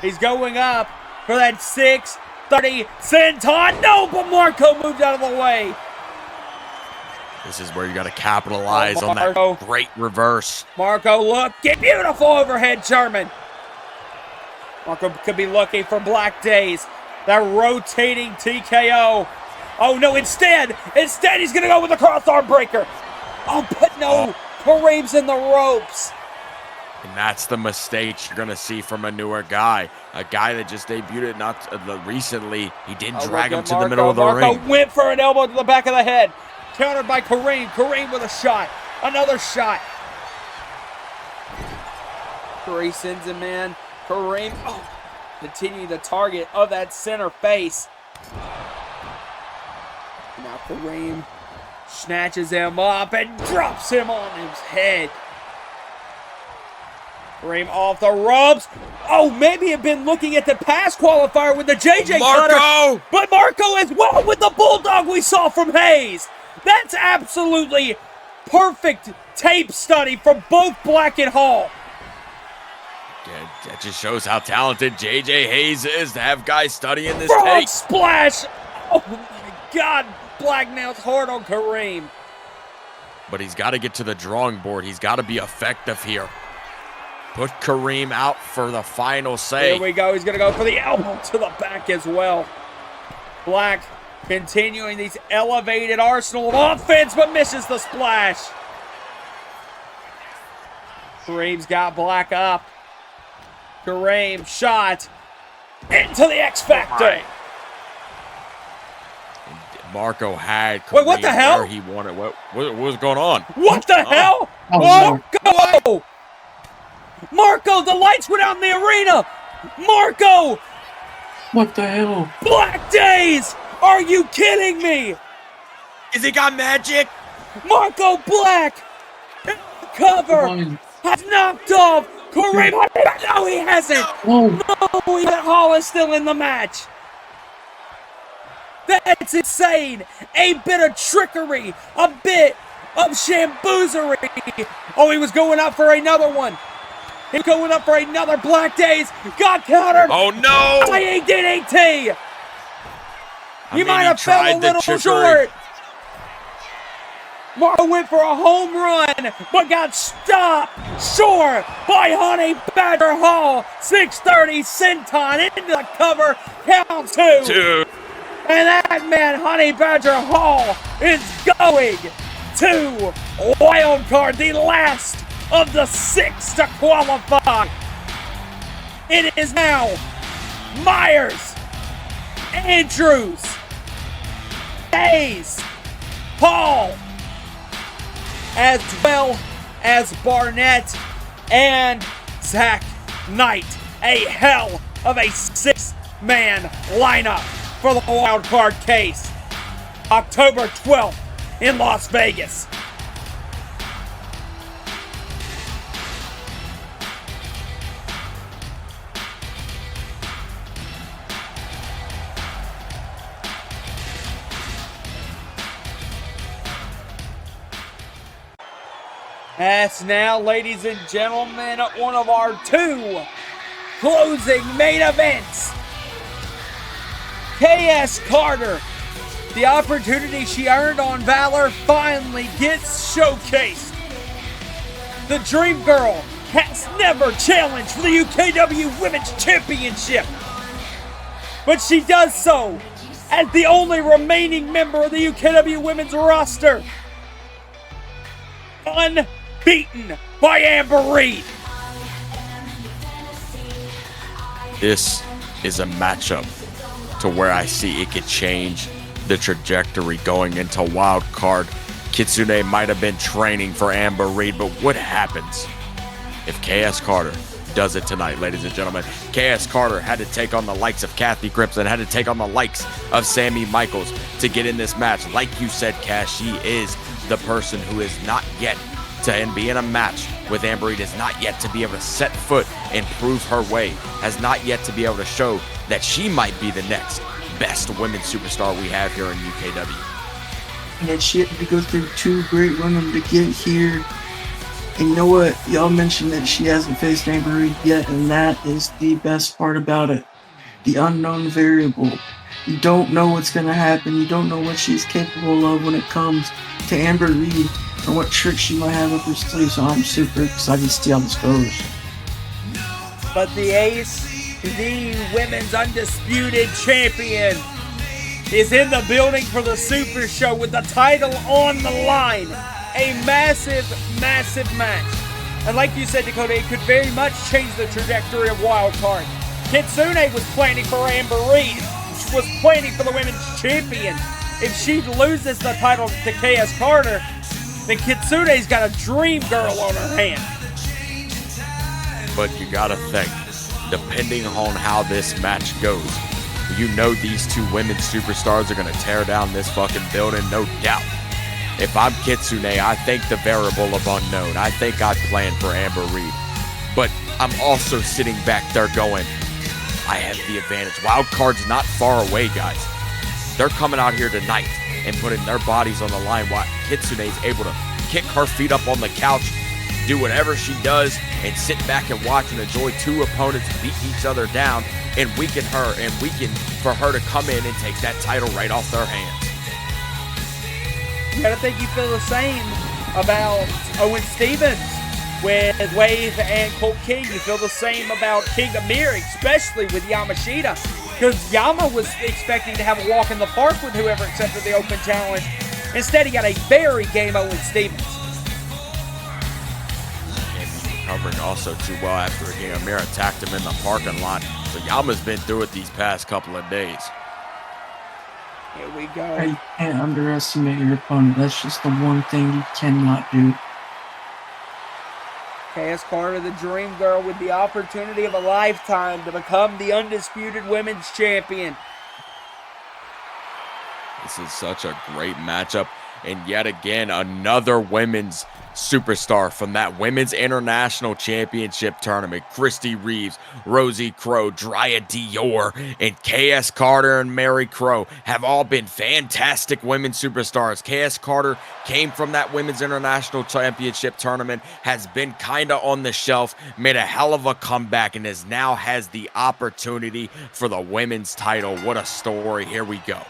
He's going up for that 630 senton. No, but Marco moved out of the way. This is where you got to capitalize on Marco. that great reverse. Marco, look, get beautiful overhead German. Marco could be looking for Black Days. That rotating TKO. Oh no, instead he's going to go with the crossarm breaker. Oh, but no, Kareem's in the ropes. And that's the mistake you're going to see from a newer guy. A guy that just debuted recently. He didn't drag him to the middle of the Marco ring. went for an elbow to the back of the head. Countered by Kareem. Kareem with a shot. Another shot. Kareem sends him in. Kareem, continue the target of that center face. Now Kareem snatches him up and drops him on his head. Kareem off the ropes. Oh, maybe had been looking at the pass qualifier with the JJ Marco! cutter. But Marco as well with the bulldog we saw from Hayes. That's absolutely perfect tape study from both Black and Hall. Yeah, that just shows how talented JJ Hayes is to have guys studying this Frog tape. splash. Oh my God. Black nails hard on Kareem. But he's got to get to the drawing board. He's got to be effective here. Put Kareem out for the final say. Here we go. He's going to go for the elbow to the back as well. Black continuing these elevated arsenal of offense, but misses the splash. Kareem's got Black up. Kareem shot into the X Factor. Marco had Kareem Wait, what the hell? where he wanted. What was going on? What the hell? Oh, Marco! Marco, the lights went out in the arena! Marco! What the hell? Black Days! Are you kidding me? Is he got magic? Marco Black! Cover! Fine. Has knocked off Kareem! No, he hasn't! Oh, No, that Hall is still in the match! That's insane! A bit of trickery! A bit of shamboozery! Oh, he was going up for another one! He's going up for another Black Days! Got countered! Oh no! By a DDT! You might have fell a little short! Marco went for a home run, but got stopped short by Honey Badger Hall. 630 senton into the cover, count two. And that man, Honey Badger Hall, is going to wild card, the last of the 6 to qualify. It is now Myers, Andrews, Hayes, Hall, as well as Barnett and Zach Knight. A hell of a 6-man lineup for the wild card case. October 12th in Las Vegas. That's now, ladies and gentlemen, one of our 2 closing main events. KS Carter The opportunity she earned on Valor finally gets showcased. The Dream Girl has never challenged for the UKW Women's Championship, but she does so as the only remaining member of the UKW Women's roster, unbeaten by Amber Reed. This is a matchup to where I see it could change the trajectory going into wild card. Kitsune might have been training for Amber Reed, but what happens if KS Carter does it tonight, ladies and gentlemen? KS Carter had to take on the likes of Kathy Crimson, had to take on the likes of Sammy Michaels to get in this match. Like you said, Cash, she is the person who is not yet to be in a match with Amber Reed, is not yet to be able to set foot and prove her way, has not yet to be able to show that she might be the next best women's superstar we have here in UKW. And that she had to go through two great women to get here. And you know what? Y'all mentioned that she hasn't faced Amber Reed yet, and that is the best part about it. The unknown variable. You don't know what's going to happen. You don't know what she's capable of when it comes to Amber Reed or what tricks she might have up her sleeve. So I'm super excited to see how this goes. But the ace, the women's undisputed champion, is in the building for the Super Show with the title on the line. A massive, massive match. And like you said, Dakota, it could very much change the trajectory of Wild Card. Kitsune was planning for Amber Reed. She was planning for the women's champion. If she loses the title to KS Carter, then Kitsune's got a Dream Girl on her hand. But you gotta think, depending on how this match goes, you know these two women's superstars are gonna tear down this fucking building, no doubt. If I'm Kitsune, I think the variable of unknown. I think I'd plan for Amber Reed. But I'm also sitting back there going, I have the advantage. Wild card's not far away, guys. They're coming out here tonight and putting their bodies on the line while Kitsune's able to kick her feet up on the couch, do whatever she does, and sit back and watch and enjoy two opponents beat each other down and weaken her, and weaken for her to come in and take that title right off their hands. You gotta think you feel the same about Owen Stevens with Wave and Colt King. You feel the same about King Amir, especially with Yamashita, because Yama was expecting to have a walk in the park with whoever accepted the open challenge. Instead, he got a very game Owen Stevens. Recovering also too well after King Amir attacked him in the parking lot. So Yama's been through it these past couple of days. Here we go. You can't underestimate your opponent. That's just the one thing you cannot do. KS Carter, the Dream Girl, with the opportunity of a lifetime to become the undisputed women's champion. This is such a great matchup. And yet again, another women's superstar from that Women's International Championship tournament. Christy Reeves, Rosie Crow, Drya Dior, and KS Carter and Mary Crow have all been fantastic women's superstars. KS Carter came from that Women's International Championship tournament, has been kind of on the shelf, made a hell of a comeback, and now has the opportunity for the women's title. What a story. Here we go.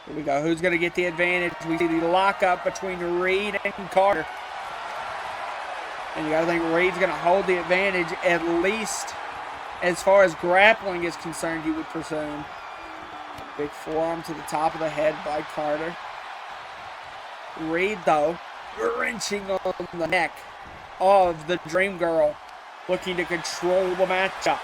Here we go. Who's going to get the advantage? We see the lockup between Reed and Carter. And you got to think Reed's going to hold the advantage, at least as far as grappling is concerned, you would presume. Big forearm to the top of the head by Carter. Reed, though, wrenching on the neck of the Dream Girl, looking to control the matchup.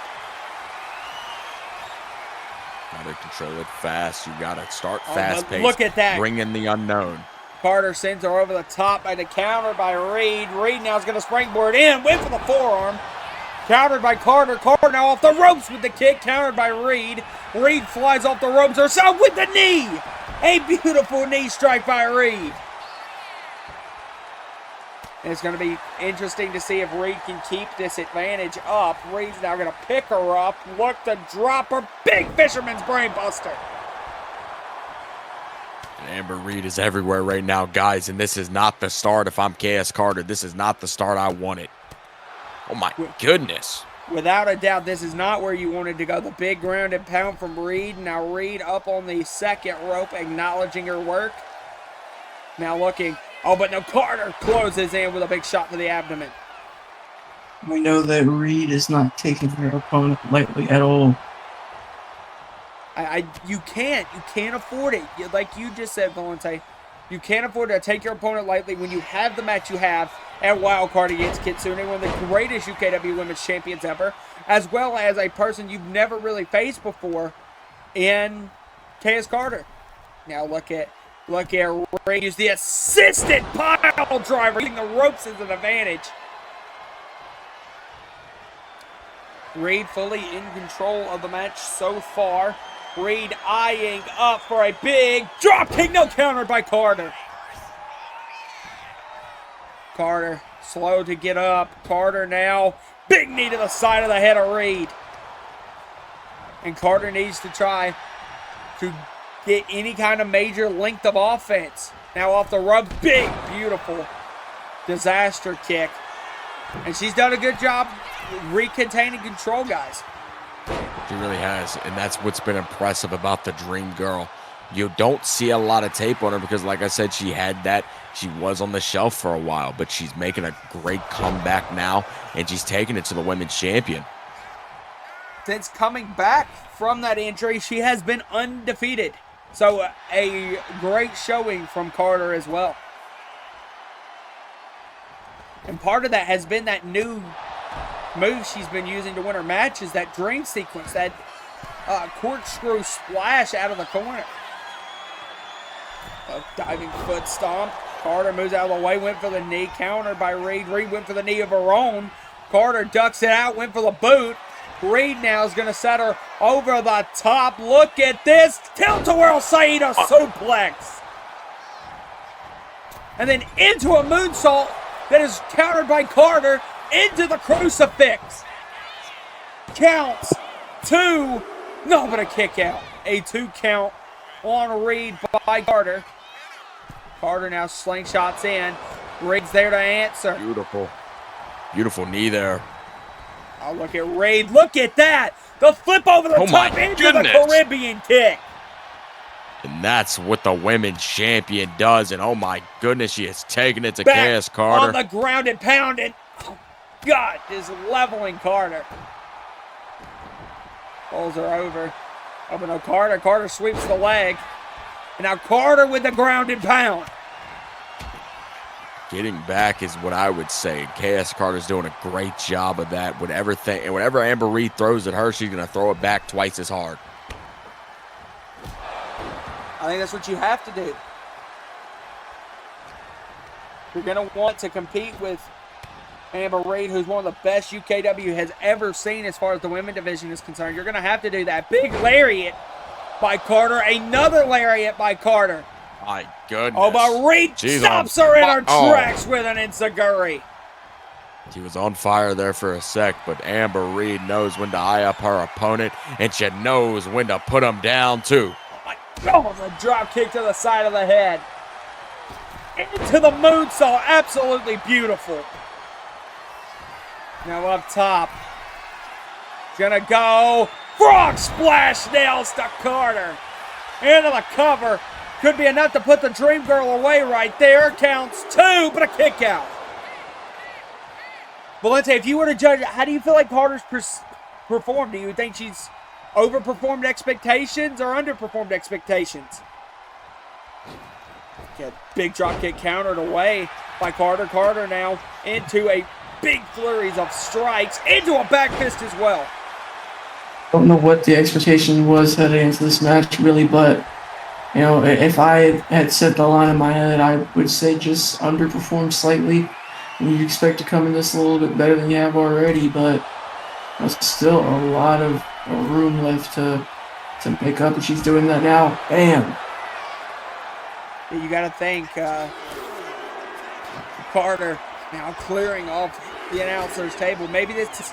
Gotta control it fast. You gotta start fast-paced. Look at that. Bring in the unknown. Carter sends her over the top by the counter by Reed. Reed now is going to springboard in. Went for the forearm. Countered by Carter. Carter now off the ropes with the kick. Countered by Reed. Reed flies off the ropes herself with the knee. A beautiful knee strike by Reed. And it's going to be interesting to see if Reed can keep this advantage up. Reed's now going to pick her up. Look to drop her. Big fisherman's brainbuster. And Amber Reed is everywhere right now, guys, and this is not the start. If I'm KS Carter, this is not the start I wanted. Oh my goodness. Without a doubt, this is not where you wanted to go. The big ground and pound from Reed. Now Reed up on the second rope, acknowledging her work. Now looking. Oh, but no, Carter closes in with a big shot to the abdomen. We know that Reed is not taking her opponent lightly at all. You can't afford it. Like you just said, Valente, you can't afford to take your opponent lightly when you have the match you have at Wildcard against Kitsune, one of the greatest UKW women's champions ever, as well as a person you've never really faced before in KS Carter. Now look at Reed use the assisted pile driver, using the ropes as an advantage. Reed fully in control of the match so far. Reed eyeing up for a big drop kick, no countered by Carter. Carter slow to get up. Carter now, big knee to the side of the head of Reed. And Carter needs to try to get any kind of major length of offense. Now off the rope, big, beautiful disaster kick. And she's done a good job recontaining control, guys. She really has, and that's what's been impressive about the Dream Girl. You don't see a lot of tape on her because, like I said, she was on the shelf for a while, but she's making a great comeback now, and she's taking it to the women's champion. Since coming back from that injury, she has been undefeated. So a great showing from Carter as well. And part of that has been that new move she's been using to win her matches, that dream sequence, that corkscrew splash out of the corner. A diving foot stomp. Carter moves out of the way, went for the knee, countered by Reed. Reed went for the knee of her own. Carter ducks it out, went for the boot. Reed now is going to set her over the top. Look at this. Tilt-a-whirl Saida suplex. And then into a moonsault that is countered by Carter into the crucifix. Counts. 2. No, but a kick out. A 2 count on Reed by Carter. Carter now slingshots in. Reed's there to answer. Beautiful. Beautiful knee there. Oh, look at Reed. Look at that. The flip over the top into the Caribbean kick. And that's what the women's champion does. And oh my goodness, she is taking it to Back KS Carter. on the ground and pounding. Oh, God, is leveling Carter. Pulls her over. Oh, but no, Carter sweeps the leg. And now Carter with the ground and pound. Getting back is what I would say. KS Carter's doing a great job of that. Whatever Amber Reed throws at her, she's going to throw it back twice as hard. I think that's what you have to do. You're going to want to compete with Amber Reed, who's one of the best UKW has ever seen as far as the women's division is concerned. You're going to have to do that. Big lariat by Carter. Another lariat by Carter. My goodness. Oh, but Reed stops her in her tracks with an enziguri. She was on fire there for a sec, but Amber Reed knows when to eye up her opponent, and she knows when to put him down, too. Oh, my God. A drop kick to the side of the head. Into the moonsault. Absolutely beautiful. Now up top. Gonna go. Frog splash nails to Carter. Into the cover. Could be enough to put the Dream Girl away right there. Counts 2, but a kick out. Valente, if you were to judge, how do you feel like Carter's performed? Do you think she's overperformed expectations or underperformed expectations? Get big drop kick countered away by Carter. Carter now into a big flurries of strikes, into a back fist as well. Don't know what the expectation was heading into this match, really, but you know, if I had set the line in my head, I would say just underperformed slightly. You expect to come in this a little bit better than you have already, but there's still a lot of room left to pick up, and she's doing that now. Bam! You got to thank Carter now clearing off the announcer's table. Maybe this is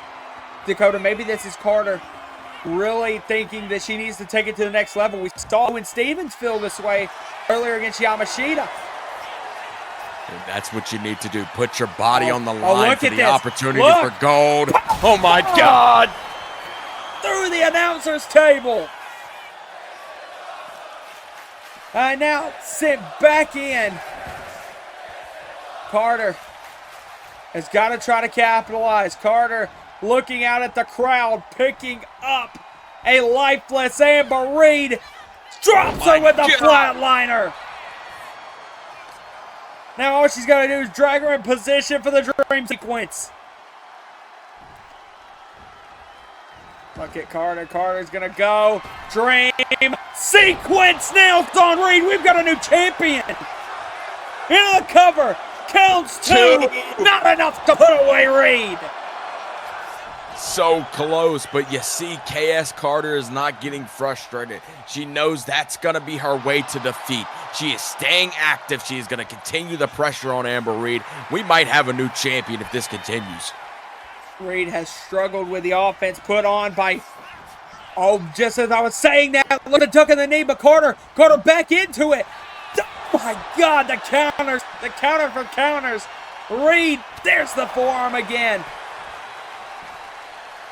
Dakota. Maybe this is Carter really thinking that she needs to take it to the next level. We saw when Stevens feel this way earlier against Yamashita. And that's what you need to do. Put your body on the look line for at the this. opportunity Look. for gold. Oh my God! Through the announcer's table. And now sent back in. Carter has got to try to capitalize. Carter looking out at the crowd, picking up a lifeless Amber Reed. Drops her with the flatliner. Now all she's got to do is drag her in position for the dream sequence. Look at Carter. Carter's going to go. Dream sequence nails on Reed. We've got a new champion. Into the cover. Counts two. Not enough to put away Reed. So close, but you see KS Carter is not getting frustrated. She knows that's going to be her way to defeat. She is staying active. She is going to continue the pressure on Amber Reed. We might have a new champion if this continues. Reed has struggled with the offense put on by, just as I was saying that, look at the duck in the knee, but Carter back into it. Oh my God, the counter for counters. Reed, there's the forearm again.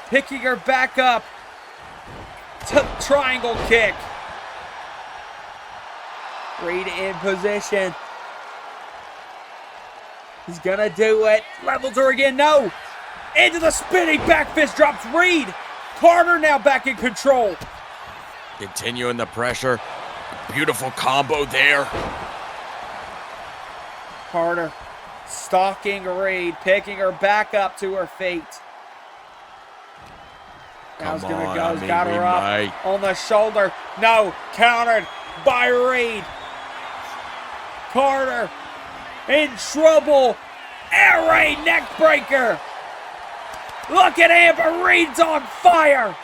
Picking her back up. Triangle kick. Reed in position. He's gonna do it. Levels her again, no. Into the spinning back fist, drops Reed. Carter now back in control. Continuing the pressure. Beautiful combo there. Carter stalking Reed, picking her back up to her feet. Now he's gonna go, he's got her up on the shoulder. No, countered by Reed. Carter in trouble. Air raid neck breaker. Look at Amber Reed's on fire.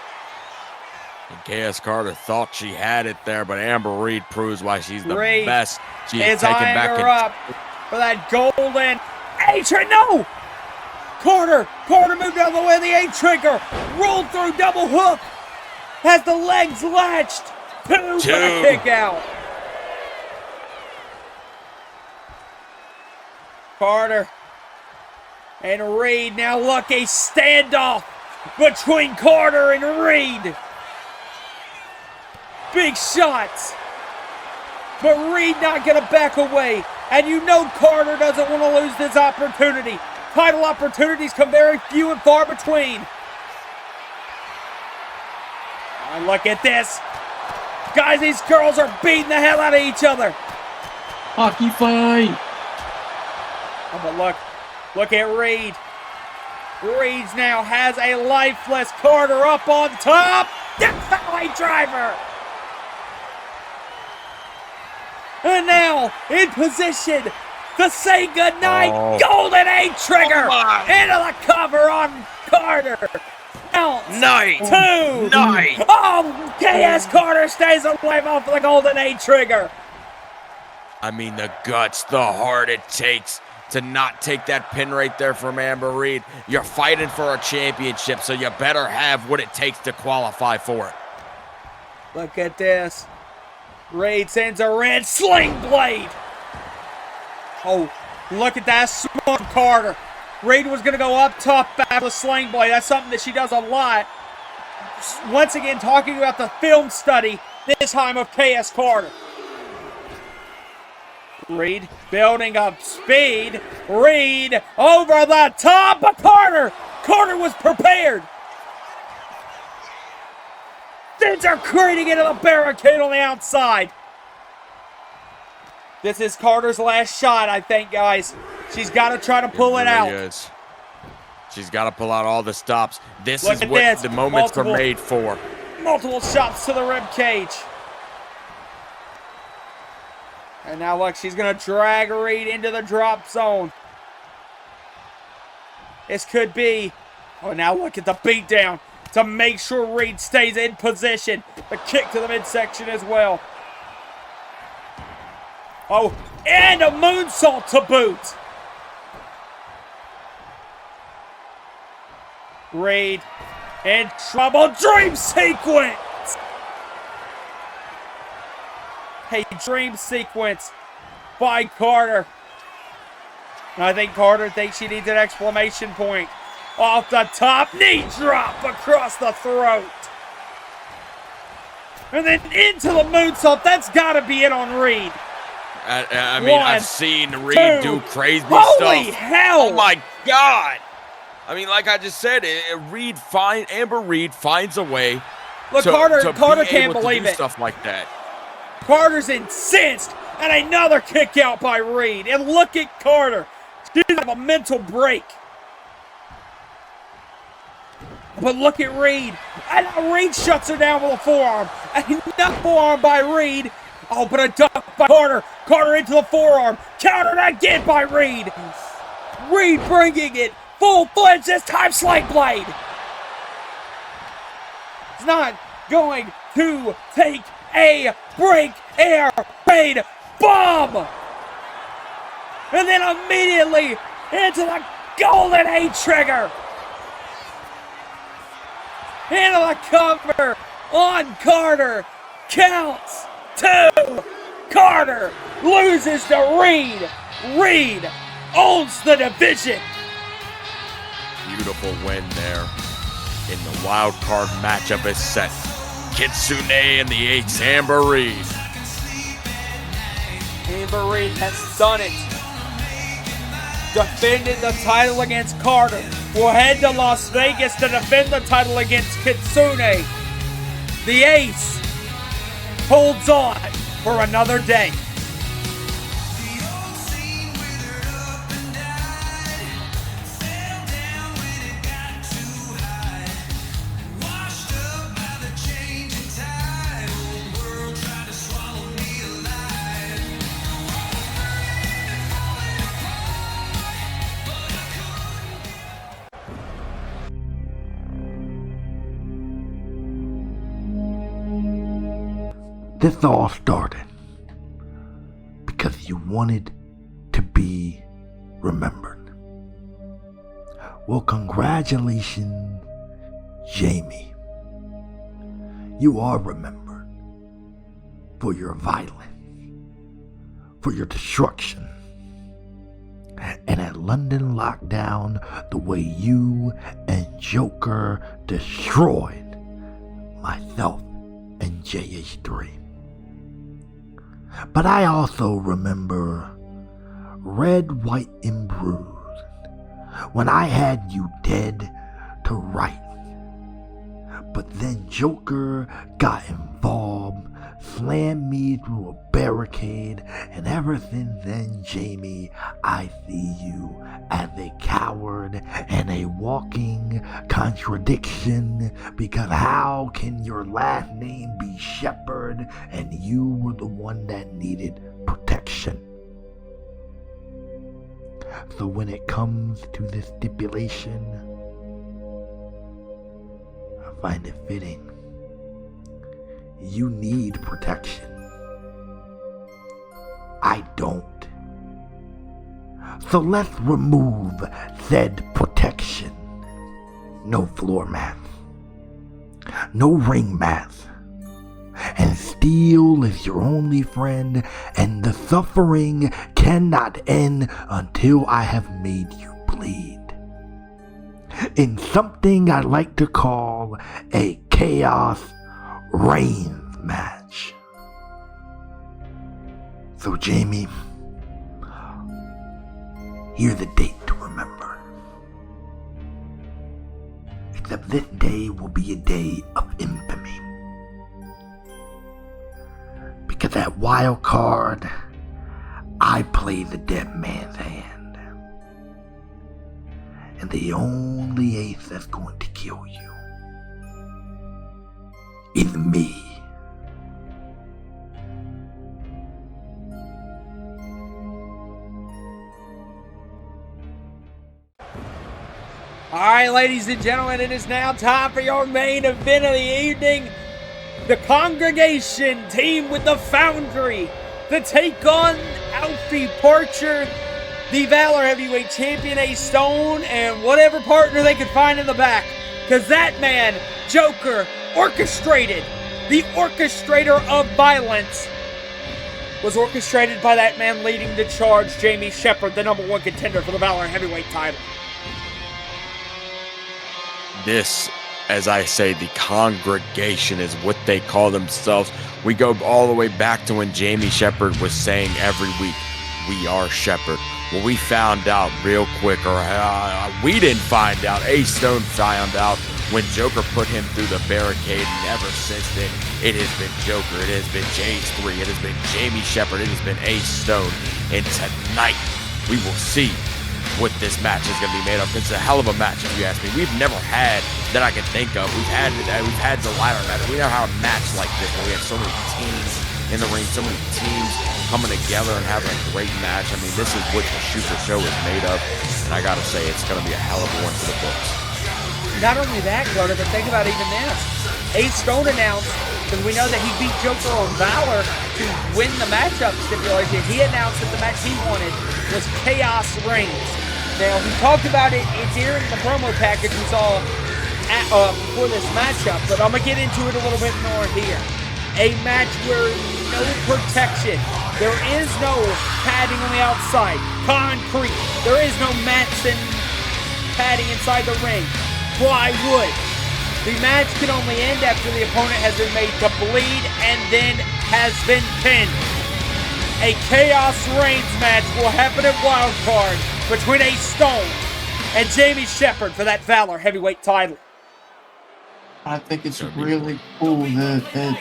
And KS Carter thought she had it there, but Amber Reed proves why she's the Reed best. She is taken eyeing back her up for that golden A-trigger. No! Carter moved out of the way of the A-trigger. Rolled through double hook. Has the legs latched. Two for the kick out. Carter and Reed. Now look, a standoff between Carter and Reed. Big shots. But Reed not going to back away. And you know Carter doesn't want to lose this opportunity. Title opportunities come very few and far between. And look at this. Guys, these girls are beating the hell out of each other. Hockey fight. Oh, but look at Reed. Reed's now has a lifeless Carter up on top. Death Valley driver. And now in position to say goodnight. Golden A-trigger into the cover on Carter. Count Night. Two. Night. Oh, KS Carter stays alive off the Golden A-trigger. I mean, the guts, the heart it takes to not take that pin right there from Amber Reed. You're fighting for a championship, so you better have what it takes to qualify for it. Look at this. Reed sends a red sling blade. Oh, look at that smart Carter. Reed was going to go up top back with sling blade. That's something that she does a lot. Once again, talking about the film study, this time of KS Carter. Reed building up speed. Reed over the top of Carter. Carter was prepared. Sends her creating into the barricade on the outside. This is Carter's last shot, I think, guys. She's got to try to pull it out. Is. She's got to pull out all the stops. This Look is at what this. the moments are made for. Multiple shots to the rib cage. And now look, she's going to drag Reed into the drop zone. This could be... Oh, now look at the beatdown to make sure Reed stays in position. The kick to the midsection as well. Oh, and a moonsault to boot. Reed in trouble. Dream sequence. A dream sequence by Carter. And I think Carter thinks she needs an exclamation point. Off the top, knee drop across the throat. And then into the moonsault. That's got to be it on Reed. I mean, I've seen Reed do crazy stuff. Holy hell! Oh my God! I mean, like I just said, Amber Reed finds a way. Look, to Carter be can't able to believe do it. Stuff like that. Carter's incensed, and another kick out by Reed. And look at Carter. She doesn't have a mental break. But look at Reed. And Reed shuts her down with a forearm. Another forearm by Reed. Oh, but a duck by Carter. Carter into the forearm. Countered again by Reed. Reed bringing it full-fledged this time. Slide blade. It's not going to take a break. Air raid bomb. And then immediately into the golden A trigger. Into the cover on Carter. Counts 2. Carter loses to Reed. Reed owns the division. Beautiful win there in the wild card matchup is set. Kitsune and the Ace, Amber Reed. Amber Reed has done it. Defended the title against Carter. Will head to Las Vegas to defend the title against Kitsune. The Ace holds on for another day. This all started because you wanted to be remembered. Well, congratulations, Jamie. You are remembered for your violence, for your destruction, and at London Lockdown, the way you and Joker destroyed myself and JH3. But I also remember Red, White, and Bruised, when I had you dead to rights. But then Joker got involved, slammed me through a barricade, and ever since then, Jamie, I see you as a coward and a walking contradiction, because how can your last name be Shepherd and you were the one that needed protection? So when it comes to this stipulation, I find it fitting. You need protection. I don't. So let's remove said protection. No floor mats. No ring mats. And steel is your only friend, and the suffering cannot end until I have made you bleed. In something I like to call a chaos reigns match. So Jamie, here's a date to remember. Except this day will be a day of infamy. Because at wild card, I play the dead man's hand. And the only ace that's going to kill you is me. Alright, ladies and gentlemen, it is now time for your main event of the evening. The Congregation team with the Foundry to take on Alfie Parcher, the Valor Heavyweight Champion, Ace Stone, and whatever partner they could find in the back. Because that man, Joker, orchestrated, the orchestrator of violence, was orchestrated by that man leading the charge, Jamie Shepard, the #1 contender for the Valor Heavyweight title. This, as I say, the congregation is what they call themselves. We go all the way back to when Jamie Shepard was saying every week, "We are Shepard." Well, we found out real quick, or we didn't find out. Ace Stone found out when Joker put him through the barricade, and ever since then, it has been Joker, it has been J3, it has been Jamie Shepard, it has been Ace Stone. And tonight, we will see what this match is going to be made of. It's a hell of a match, if you ask me. We've never had, that I can think of, we've had the ladder match. We never had a match like this where we have so many teams in the ring, so many teams coming together and having a great match. I mean, this is what the SUPERSHOW is made of, and I gotta say, it's gonna be a hell of a one for the books. Not only that, Dakota, but think about even this. Ace Stone announced, because we know that he beat Joker on Valor to win the matchup stipulation, he announced that the match he wanted was Chaos Reigns. Now, he talked about it during the promo package we saw for this matchup, but I'm going to get into it a little bit more here. A match where no protection. There is no padding on the outside. Concrete. There is no mats and padding inside the ring. Plywood. The match can only end after the opponent has been made to bleed and then has been pinned. A Chaos Reigns match will happen at Wildcard between Ace Stone and Jamie Shepard for that Valor Heavyweight title. I think it's really cool that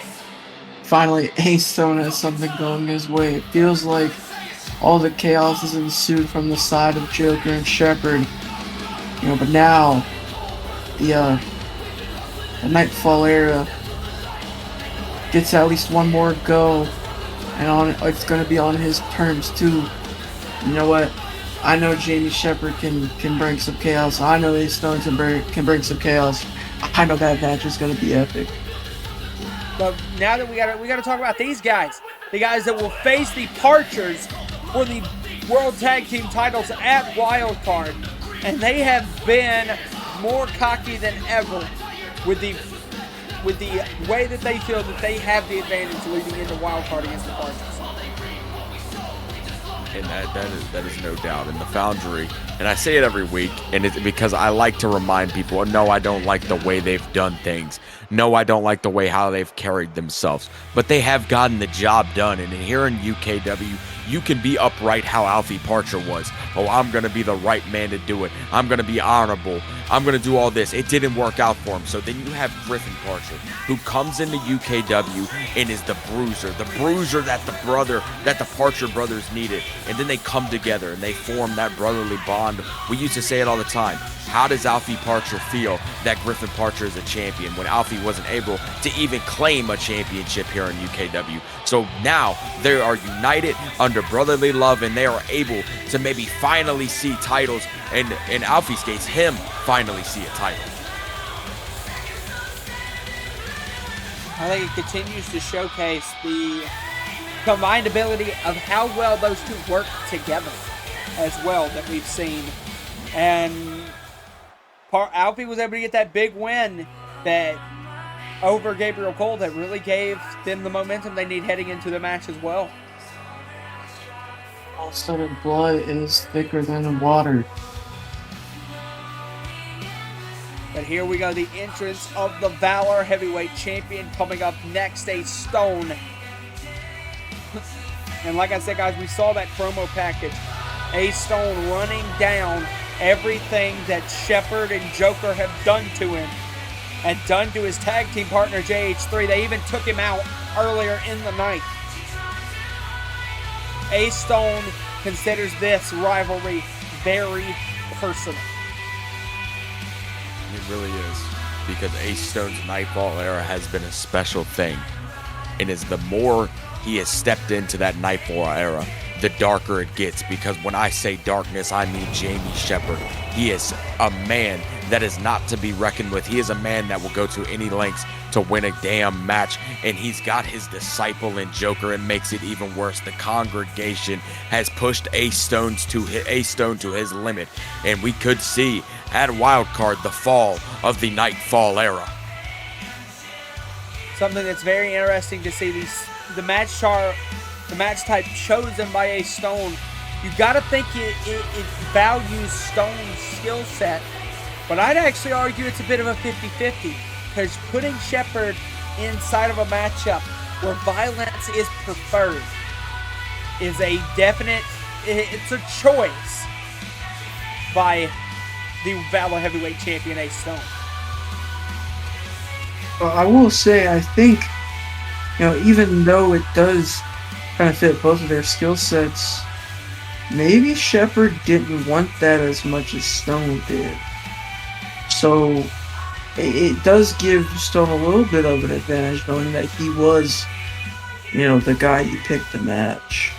finally Ace Stone has something going his way. It feels like all the chaos has ensued from the side of Joker and Shepard. You know, but now the Nightfall era gets at least one more go, and it's going to be on his terms too. You know what? I know Jamie Shepard can bring some chaos. I know Ace Stone can bring some chaos. I know that match is going to be epic. But now that we got to talk about these guys, the guys that will face the Parchers for the World Tag Team titles at Wildcard, and they have been more cocky than ever with the way that they feel that they have the advantage leading into Wildcard against the Parchers. And that is no doubt. In the Foundry, and I say it every week, and it's because I like to remind people, no, I don't like the way they've done things. No, I don't like the way how they've carried themselves. But they have gotten the job done. And here in UKW, you can be upright how Alfie Parcher was. Oh, I'm going to be the right man to do it. I'm going to be honorable. I'm going to do all this. It didn't work out for him. So then you have Griffin Parcher, who comes into UKW and is the bruiser that the Parcher brothers needed. And then they come together and they form that brotherly bond. We used to say it all the time. How does Alfie Parcher feel that Griffin Parcher is a champion when Alfie wasn't able to even claim a championship here in UKW? So now they are united under brotherly love, and they are able to maybe finally see titles, and in Alfie's case, him finally see a title. I think it continues to showcase the combined ability of how well those two work together as well that we've seen. And Alfie was able to get that big win that over Gabriel Cole that really gave them the momentum they need heading into the match as well. All of a sudden, blood is thicker than water. But here we go, the entrance of the Valor Heavyweight Champion coming up next, Ace Stone. And like I said, guys, we saw that promo package. Ace Stone running down everything that Shepard and Joker have done to him and done to his tag team partner JH3. They even took him out earlier in the night. Ace Stone considers this rivalry very personal. It really is, because Ace Stone's Nightfall era has been a special thing, and as the more he has stepped into that Nightfall era, the darker it gets. Because when I say darkness, I mean Jamie Shepard. He is a man that is not to be reckoned with. He is a man that will go to any lengths to win a damn match, and he's got his disciple in Joker, and makes it even worse. The congregation has pushed Ace Stone to his limit, and we could see at Wildcard the fall of the Nightfall era. Something that's very interesting to see. The match chart the match type chosen by Ace Stone, you gotta think it values Stone's skill set. But I'd actually argue it's a bit of a 50-50, because putting Shepard inside of a matchup where violence is preferred is a definite, it's a choice by the Valor Heavyweight Champion Ace Stone. Well, I will say, I think, even though it does kind of fit both of their skill sets, maybe Shepard didn't want that as much as Stone did. So it does give Stone a little bit of an advantage, knowing that he was, the guy you picked to match.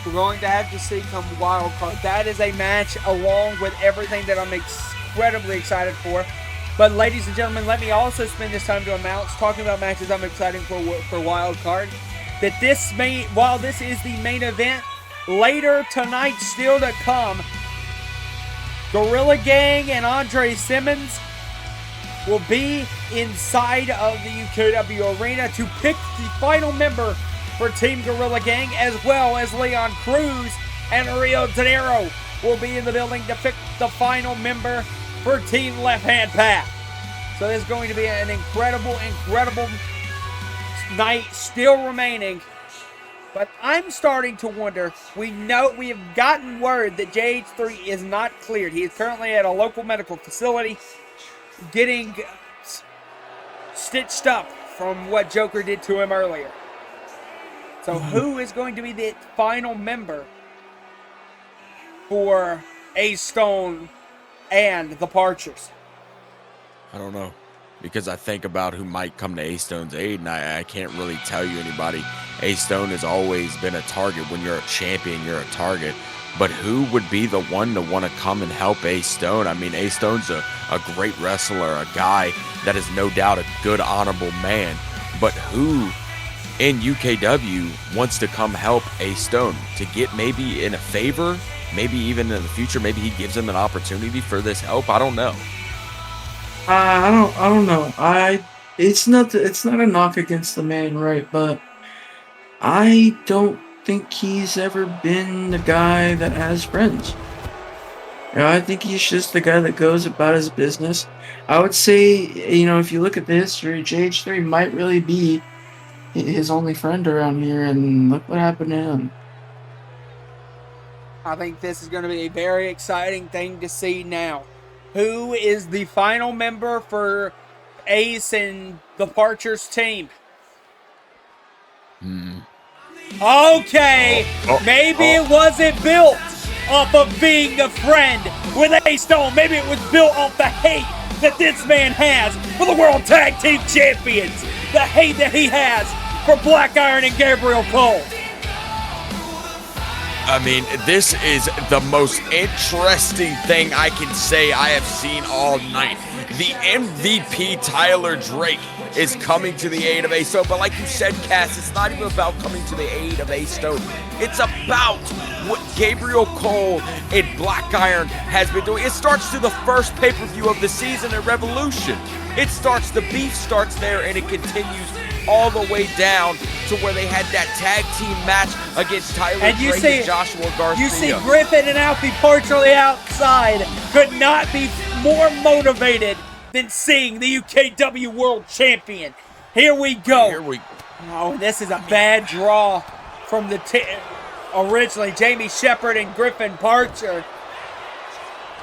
We're going to have to see come wild card. That is a match along with everything that I'm incredibly excited for. But ladies and gentlemen, let me also spend this time to announce, talking about matches I'm excited for wild card, that while this is the main event, later tonight still to come, Gorilla Gang and Andre Simmons will be inside of the UKW arena to pick the final member for Team Gorilla Gang, as well as Leon Cruz and Rio De Janeiro will be in the building to pick the final member for Team Left Hand Path. So this is going to be an incredible night still remaining. But I'm starting to wonder, we have gotten word that JH3 is not cleared. He is currently at a local medical facility getting stitched up from what Joker did to him earlier. So who is going to be the final member for Ace Stone and the Parchers? I don't know, because I think about who might come to Ace Stone's aid, and I can't really tell you anybody. Ace Stone has always been a target. When you're a champion, you're a target. But who would be the one to want to come and help Ace Stone? I mean, Ace Stone's a great wrestler, a guy that is no doubt a good, honorable man. But who in UKW wants to come help Ace Stone to get maybe in a favor, maybe even in the future, maybe he gives him an opportunity for this help? I don't know. I don't know. It's not a knock against the man, right? But I don't think he's ever been the guy that has friends. I think he's just the guy that goes about his business. I would say, if you look at the history, JH3 might really be his only friend around here, and look what happened to him. I think this is going to be a very exciting thing to see now. Who is the final member for Ace and the Parchers team? Okay, maybe it wasn't built off of being a friend with Ace Stone. Maybe it was built off the hate that this man has for the World Tag Team Champions. The hate that he has for Black Iron and Gabriel Cole. I mean, this is the most interesting thing I can say I have seen all night. The MVP Tyler Drake is coming to the aid of Ace Stone, but like you said, Cass, it's not even about coming to the aid of Ace Stone. It's about what Gabriel Cole and Black Iron has been doing. It starts to the first pay-per-view of the season at Revolution. The beef starts there, and it continues all the way down to where they had that tag team match against Tyler Drake and Joshua Garcia. You see Griffin and Alfie partially outside could not be more motivated than seeing the UKW World Champion. Here we go. Oh, this is a bad draw from the originally Jamie Shepard and Griffin Parcher.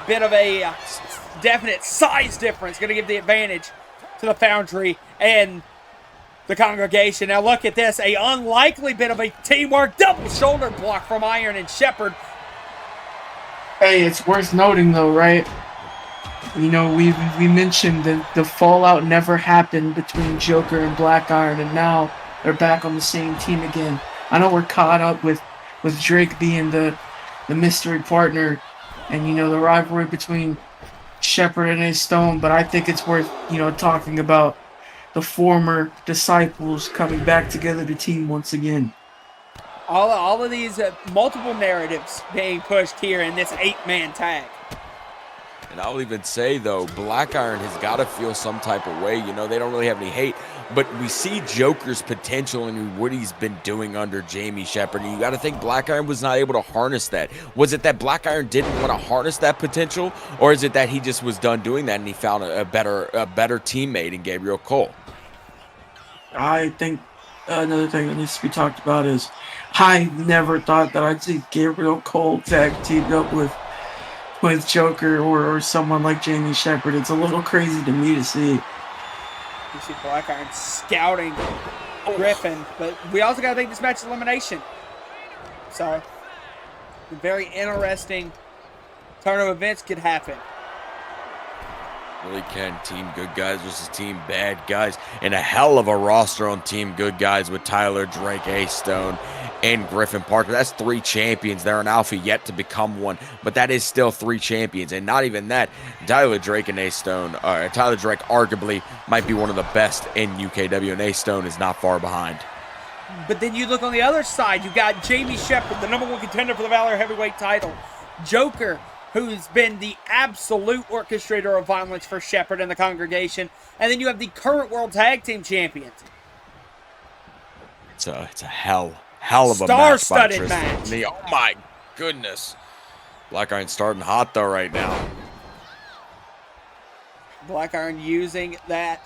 Bit of a definite size difference. Going to give the advantage to the Foundry and the congregation. Now look at this. A unlikely bit of a teamwork. Double shoulder block from Iron and Shepard. Hey, it's worth noting though, right? We mentioned that the fallout never happened between Joker and Black Iron, and now they're back on the same team again. I know we're caught up with Drake being the mystery partner and, the rivalry between Shepard and Ace Stone, but I think it's worth, talking about the former disciples coming back together to team once again. All of these multiple narratives being pushed here in this 8-man tag. And I'll even say, though, Black Iron has got to feel some type of way. You know, they don't really have any hate, but we see Joker's potential in what he's been doing under Jamie Shepard. And you got to think Black Iron was not able to harness that. Was it that Black Iron didn't want to harness that potential, or is it that he just was done doing that and he found a better teammate in Gabriel Cole? I think another thing that needs to be talked about is I never thought that I'd see Gabriel Cole tag teamed up with Joker or someone like Jamie Shepard. It's a little crazy to me to see. You see Black Iron scouting Griffin, but we also got to think this match is elimination. So, a very interesting turn of events could happen. Really can. Team Good Guys versus Team Bad Guys. And a hell of a roster on Team Good Guys with Tyler Drake, Ace Stone, and Griffin Parker. That's 3 champions. They're an alpha yet to become one, but that is still 3 champions. And not even that, Tyler Drake and Ace Stone, Tyler Drake arguably might be one of the best in UKW, and Ace Stone is not far behind. But then you look on the other side, you got Jamie Shepard, the #1 contender for the Valor Heavyweight title. Joker, who's been the absolute orchestrator of violence for Shepard and the congregation. And then you have the current World Tag Team Champions. It's a hell of a star-studded match. Oh my goodness. Black Iron starting hot though right now. Black Iron using that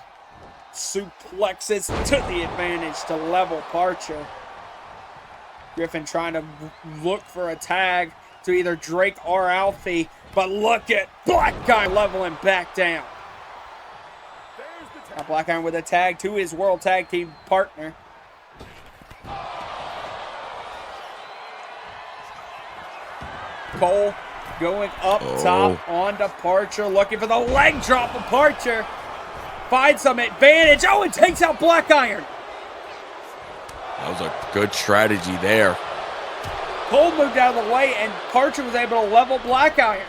suplexes to the advantage to level Parcher. Griffin trying to look for a tag to either Drake or Alfie, but look at Black Iron leveling back down. Now Black Iron with a tag to his World Tag Team partner. Cole going up top onto Parcher, looking for the leg drop of Parcher. Finds some advantage. Oh, it takes out Black Iron. That was a good strategy there. Cole moved out of the way, and Parcher was able to level Black Iron.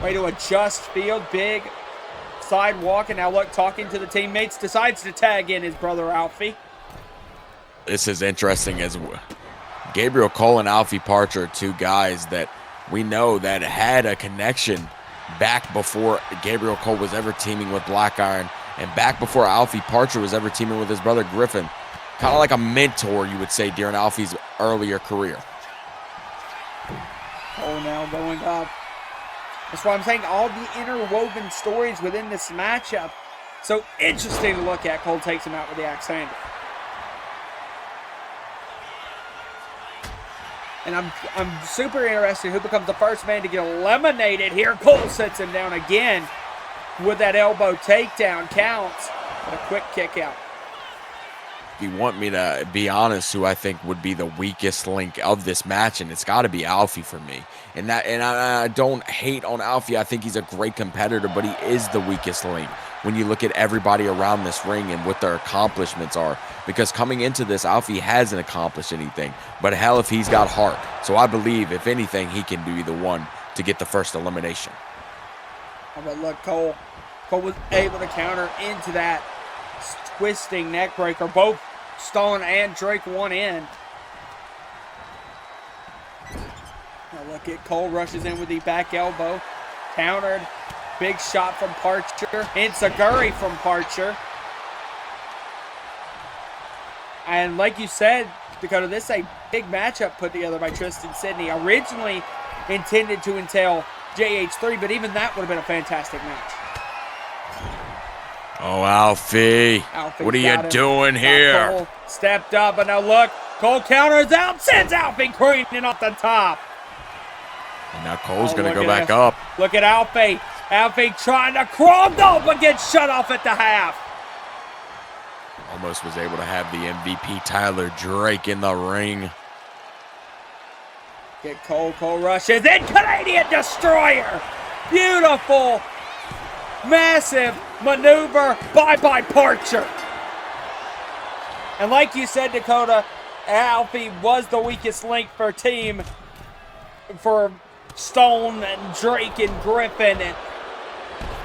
Way to adjust field. Big sidewalk, and now look, talking to the teammates, decides to tag in his brother Alfie. This is interesting as Gabriel Cole and Alfie Parcher are 2 guys that we know that had a connection back before Gabriel Cole was ever teaming with Black Iron, and back before Alfie Parcher was ever teaming with his brother Griffin. Kind of like a mentor, you would say, during Alfie's earlier career. Cole now going up. That's why I'm saying all the interwoven stories within this matchup. So interesting to look at. Cole takes him out with the axe handle. And I'm super interested who becomes the first man to get eliminated here. Cole sets him down again with that elbow takedown. Counts, but a quick kick out. If you want me to be honest, who I think would be the weakest link of this match, and it's got to be Alfie for me. And I don't hate on Alfie. I think he's a great competitor, but he is the weakest link when you look at everybody around this ring and what their accomplishments are. Because coming into this, Alfie hasn't accomplished anything. But hell, if he's got heart. So I believe, if anything, he can be the one to get the first elimination. Oh, but look, Cole was able to counter into that twisting neck breaker. Both Stone and Drake won in. Now look at Cole rushes in with the back elbow. Countered. Big shot from Parcher. Enziguri from Parcher. And like you said, Dakota, this is a big matchup put together by Tristan Sidney. Originally intended to entail JH3, but even that would have been a fantastic match. Oh, Alfie. What are you doing here? Cole stepped up, and now look. Cole counters out, sends Alfie careening off the top. And now Cole's going to go back up. Look at Alfie. Alfie trying to crawl, no, but gets shut off at the half. Almost was able to have the MVP Tyler Drake in the ring. Get Cole rushes in, Canadian Destroyer. Beautiful, massive maneuver by Parcher. And like you said, Dakota, Alfie was the weakest link for Stone and Drake and Griffin.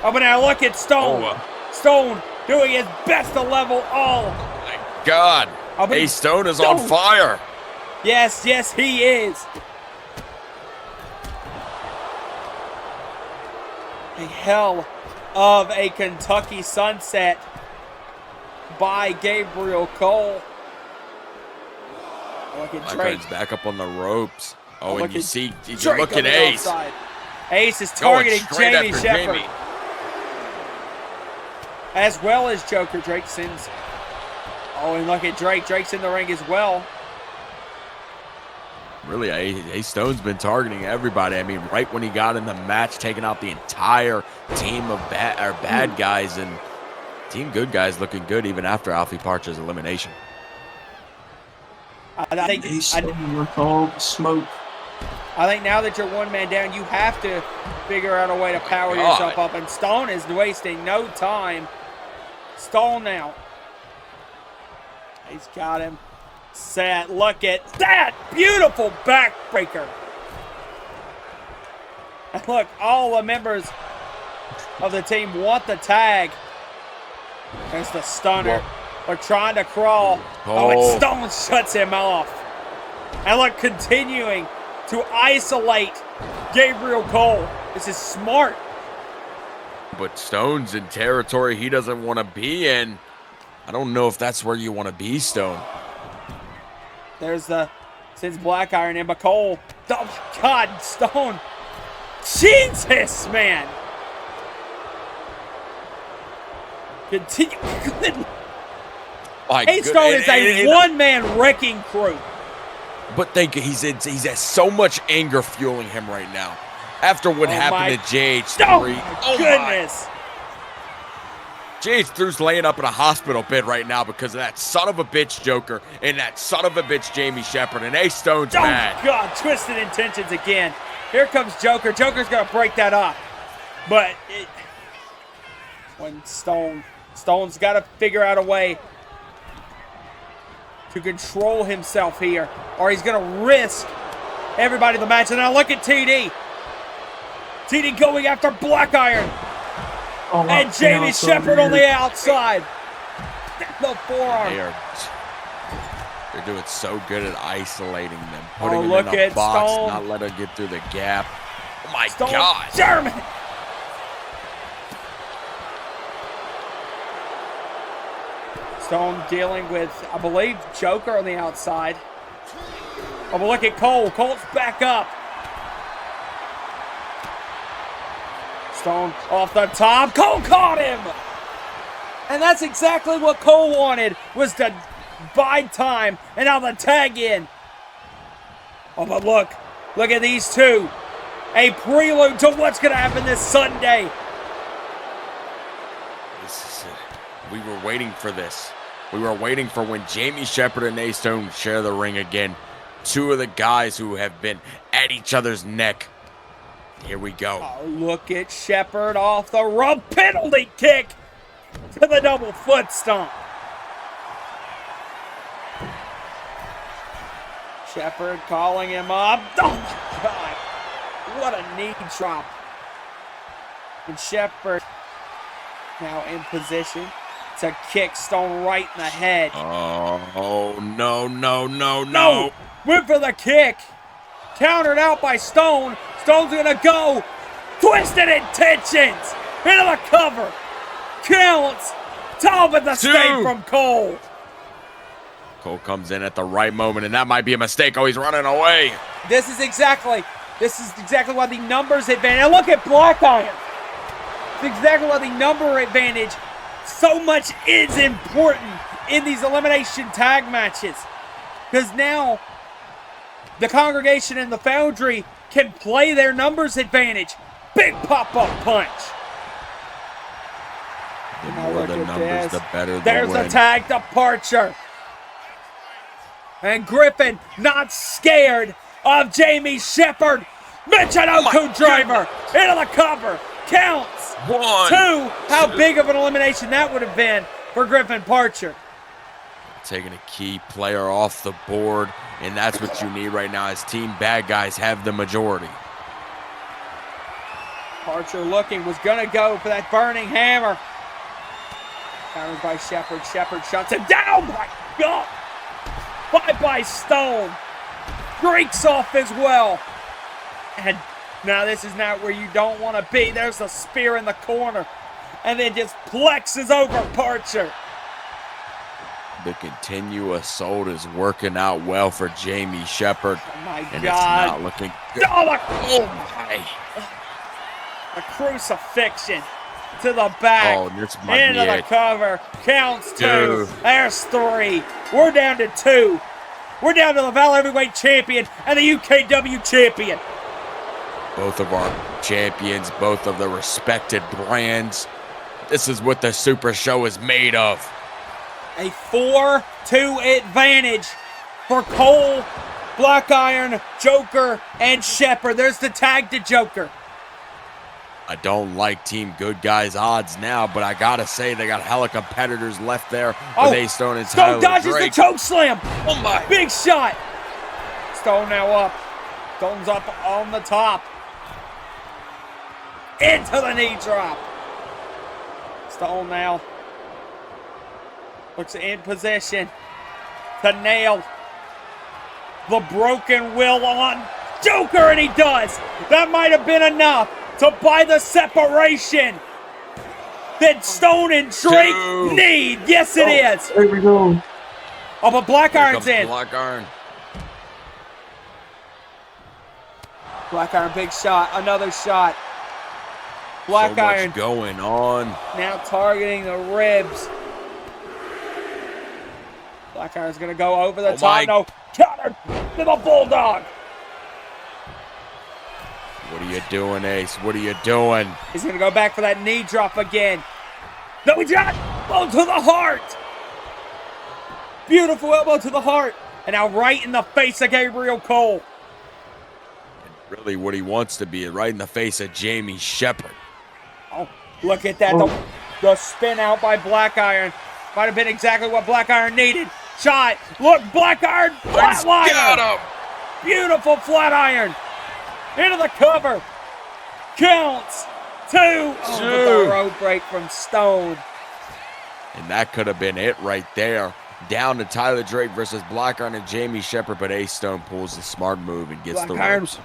But now look at Stone. Stone doing his best to level all. Oh my God. Ace Stone is on fire. Yes, he is. A hell of a Kentucky sunset by Gabriel Cole. Look at Drake. Blackheart's back up on the ropes. Oh, Look and you at see, Drake look at on the Ace. outside. Ace is Going targeting straight Jamie after Shepard. Jamie. As well as Joker. Drake sends. Oh, and look at Drake. Drake's in the ring as well. Really, Ace Stone's been targeting everybody. I mean, right when he got in the match, taking out the entire team of bad guys, and Team Good Guys looking good even after Alfie Parcher's elimination. I think with all the smoke. I think now that you're one man down, you have to figure out a way to power yourself up. And Stone is wasting no time. Stone now. He's got him set. Look at that beautiful backbreaker. And look, all the members of the team want the tag. There's the stunner. They're trying to crawl. Oh, and Stone shuts him off. And look, continuing to isolate Gabriel Cole. This is smart. But Stone's in territory he doesn't want to be in. I don't know if that's where you want to be, Stone. There's the sends Black Iron in, but Cole. Oh my God, Stone. Jesus, man. Continue. Hey, Stone is a one-man wrecking crew. But he's has so much anger fueling him right now. After what happened to JH3. Oh, my goodness. JH3's laying up in a hospital bed right now because of that son of a bitch Joker and that son of a bitch Jamie Shepard. And Ace Stone's mad. Oh, God. Twisted intentions again. Here comes Joker. Joker's going to break that up. But when Stone's got to figure out a way to control himself here, or he's going to risk everybody in the match. And now look at TD. TD going after Black Iron. Oh, and Jamie Shepard on the outside. The forearm. They're doing so good at isolating them. Putting look them in a at box, Stone. not letting them get through the gap. Oh, my Stone God. German. Stone dealing with, I believe, Joker on the outside. Oh, but look at Cole. Cole's back up. Stone off the top. Cole caught him! And that's exactly what Cole wanted, was to bide time and now the tag in. Oh, but look at these two. A prelude to what's going to happen this Sunday. We were waiting for this. We were waiting for when Jamie Shepard and Ace Stone share the ring again. Two of the guys who have been at each other's neck. Here we go. Oh, look at Shepard off the rope. Penalty kick to the double foot stomp. Shepard calling him up. Oh, my God. What a knee drop. And Shepard now in position to kick Stone right in the head. Oh, no. Went for the kick. Countered out by Stone. Stone's going to go. Twisted intentions. Into the cover. Counts. Top of the state from Cole. Cole comes in at the right moment, and that might be a mistake. Oh, he's running away. This is exactly why the numbers advantage. And look at Black Iron. It's exactly why the number advantage so much is important in these elimination tag matches. Because now the Congregation and the Foundry can play their numbers advantage. Big pop-up punch. The more the numbers, the better the There's win. the tag departure. And Griffin not scared of Jamie Shepard. Michinoku driver into the cover. Counts. 1, 2. How big of an elimination that would have been for Griffin Parcher. Taking a key player off the board, and that's what you need right now as Team Bad Guys have the majority. Parcher looking, was going to go for that burning hammer. Countered by Shepard. Shepard shuts it down. My God. Bye-bye Stone. Breaks off as well. And Now this is not where you don't want to be. There's a spear in the corner. And then just plexes over Parcher. The continuous assault is working out well for Jamie Shepard. Oh my and God. It's not looking good. Oh my. A crucifixion to the back. Oh, this might be into the it. cover. Counts 2. Dude. There's 3. We're down to 2. We're down to the Valor Heavyweight Champion and the UKW Champion. Both of our champions, both of the respected brands. This is what the Super Show is made of. A 4-2 advantage for Cole, Black Iron, Joker, and Shepard. There's the tag to Joker. I don't like Team Good Guys odds now, but I gotta say they got hella competitors left there with Ace Stone and Tyler Stone dodges Drake. the choke slam. Oh my! Big shot. Stone now up. Stone's up on the top. Into the knee drop. Stone now looks in position to nail the broken will on Joker, and he does. That might have been enough to buy the separation that Stone and Drake need. Yes, it is. There we go. Oh, but Black Iron's in. Black Iron. Black Iron, big shot. Another shot. Black so Iron much going on. now targeting the ribs. Black Iron's going to go over the top. No, counter to the Bulldog. What are you doing, Ace? What are you doing? He's going to go back for that knee drop again. No, he got elbow to the heart. Beautiful elbow to the heart. And now right in the face of Gabriel Cole. And really what he wants to be, right in the face of Jamie Shepard. Oh, look at that. The spin out by Black Iron. Might have been exactly what Black Iron needed. Shot. Look, Black Iron. Flatliner. Got him. Beautiful flat iron. Into the cover. Counts. 2. Oh, but the rope break from Stone. And that could have been it right there. Down to Tyler Drake versus Black Iron and Jamie Shepard, but Ace Stone pulls the smart move and gets the ropes.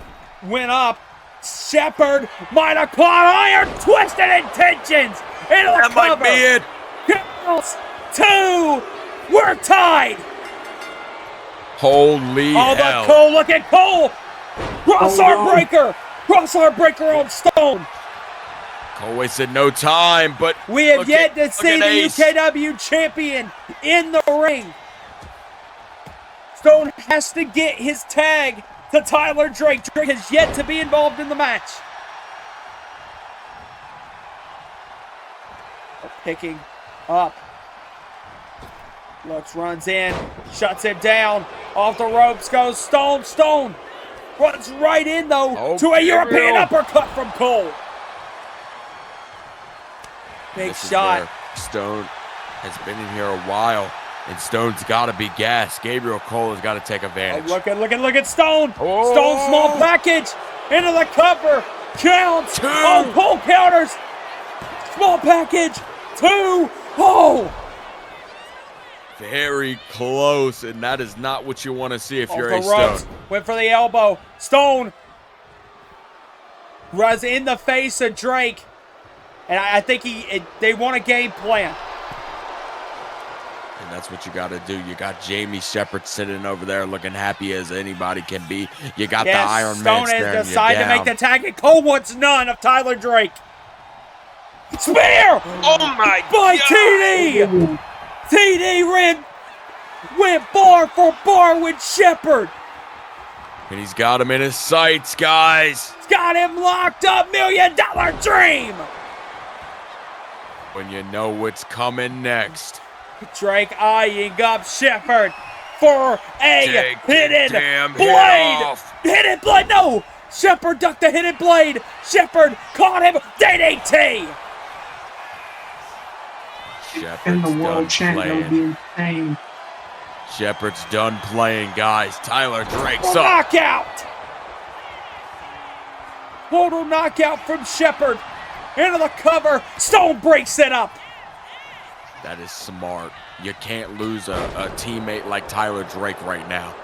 Went up. Shepard might have caught Iron. Twisted intentions. Into the That cover. might be it. Counts. 2. We're tied. Holy Oh, hell. but Cole, look at Cole. Crossarm breaker. Crossarm breaker on Stone. Cole wasted no time, but We have look yet at- to look see at the Ace. UKW champion in the ring. Stone has to get his tag to Tyler Drake. Drake has yet to be involved in the match. Picking up. Looks, runs in, shuts him down. Off the ropes goes Stone. Stone runs right in, though, to a European uppercut from Cole. Big This is shot. where Stone has been in here a while, and Stone's got to be gassed. Gabriel Cole has got to take Oh, advantage. look at Stone. Oh. Stone small package into the cover. Counts. 2. Oh, Cole counters. Small package. 2. Oh. Very close, and that is not what you want to see if you're Off a the ropes. Stone. Went for the elbow. Stone runs in the face of Drake. And I think they want a game plan. And that's what you got to do. You got Jamie Shepard sitting over there looking happy as anybody can be. You got the Iron Man Stone staring has you decided to down. make the tag, and Cole wants none of Tyler Drake. Spear! Oh my By God! TD! TD went bar for bar with Shepard. And he's got him in his sights, guys. He's got him locked up. $1 million dream. When you know what's coming next. Drake eyeing up Shepard for a Take the hidden damn blade. head off. Hidden blade. No. Shepard ducked the hidden blade. Shepard caught him. DDT. And the Shepard's world done champion would playing. be insane. Shepard's done playing, guys. Tyler Drake's up. Knockout. Total knockout from Shepard. Into the cover. Stone breaks it up. That is smart. You can't lose a teammate like Tyler Drake right now.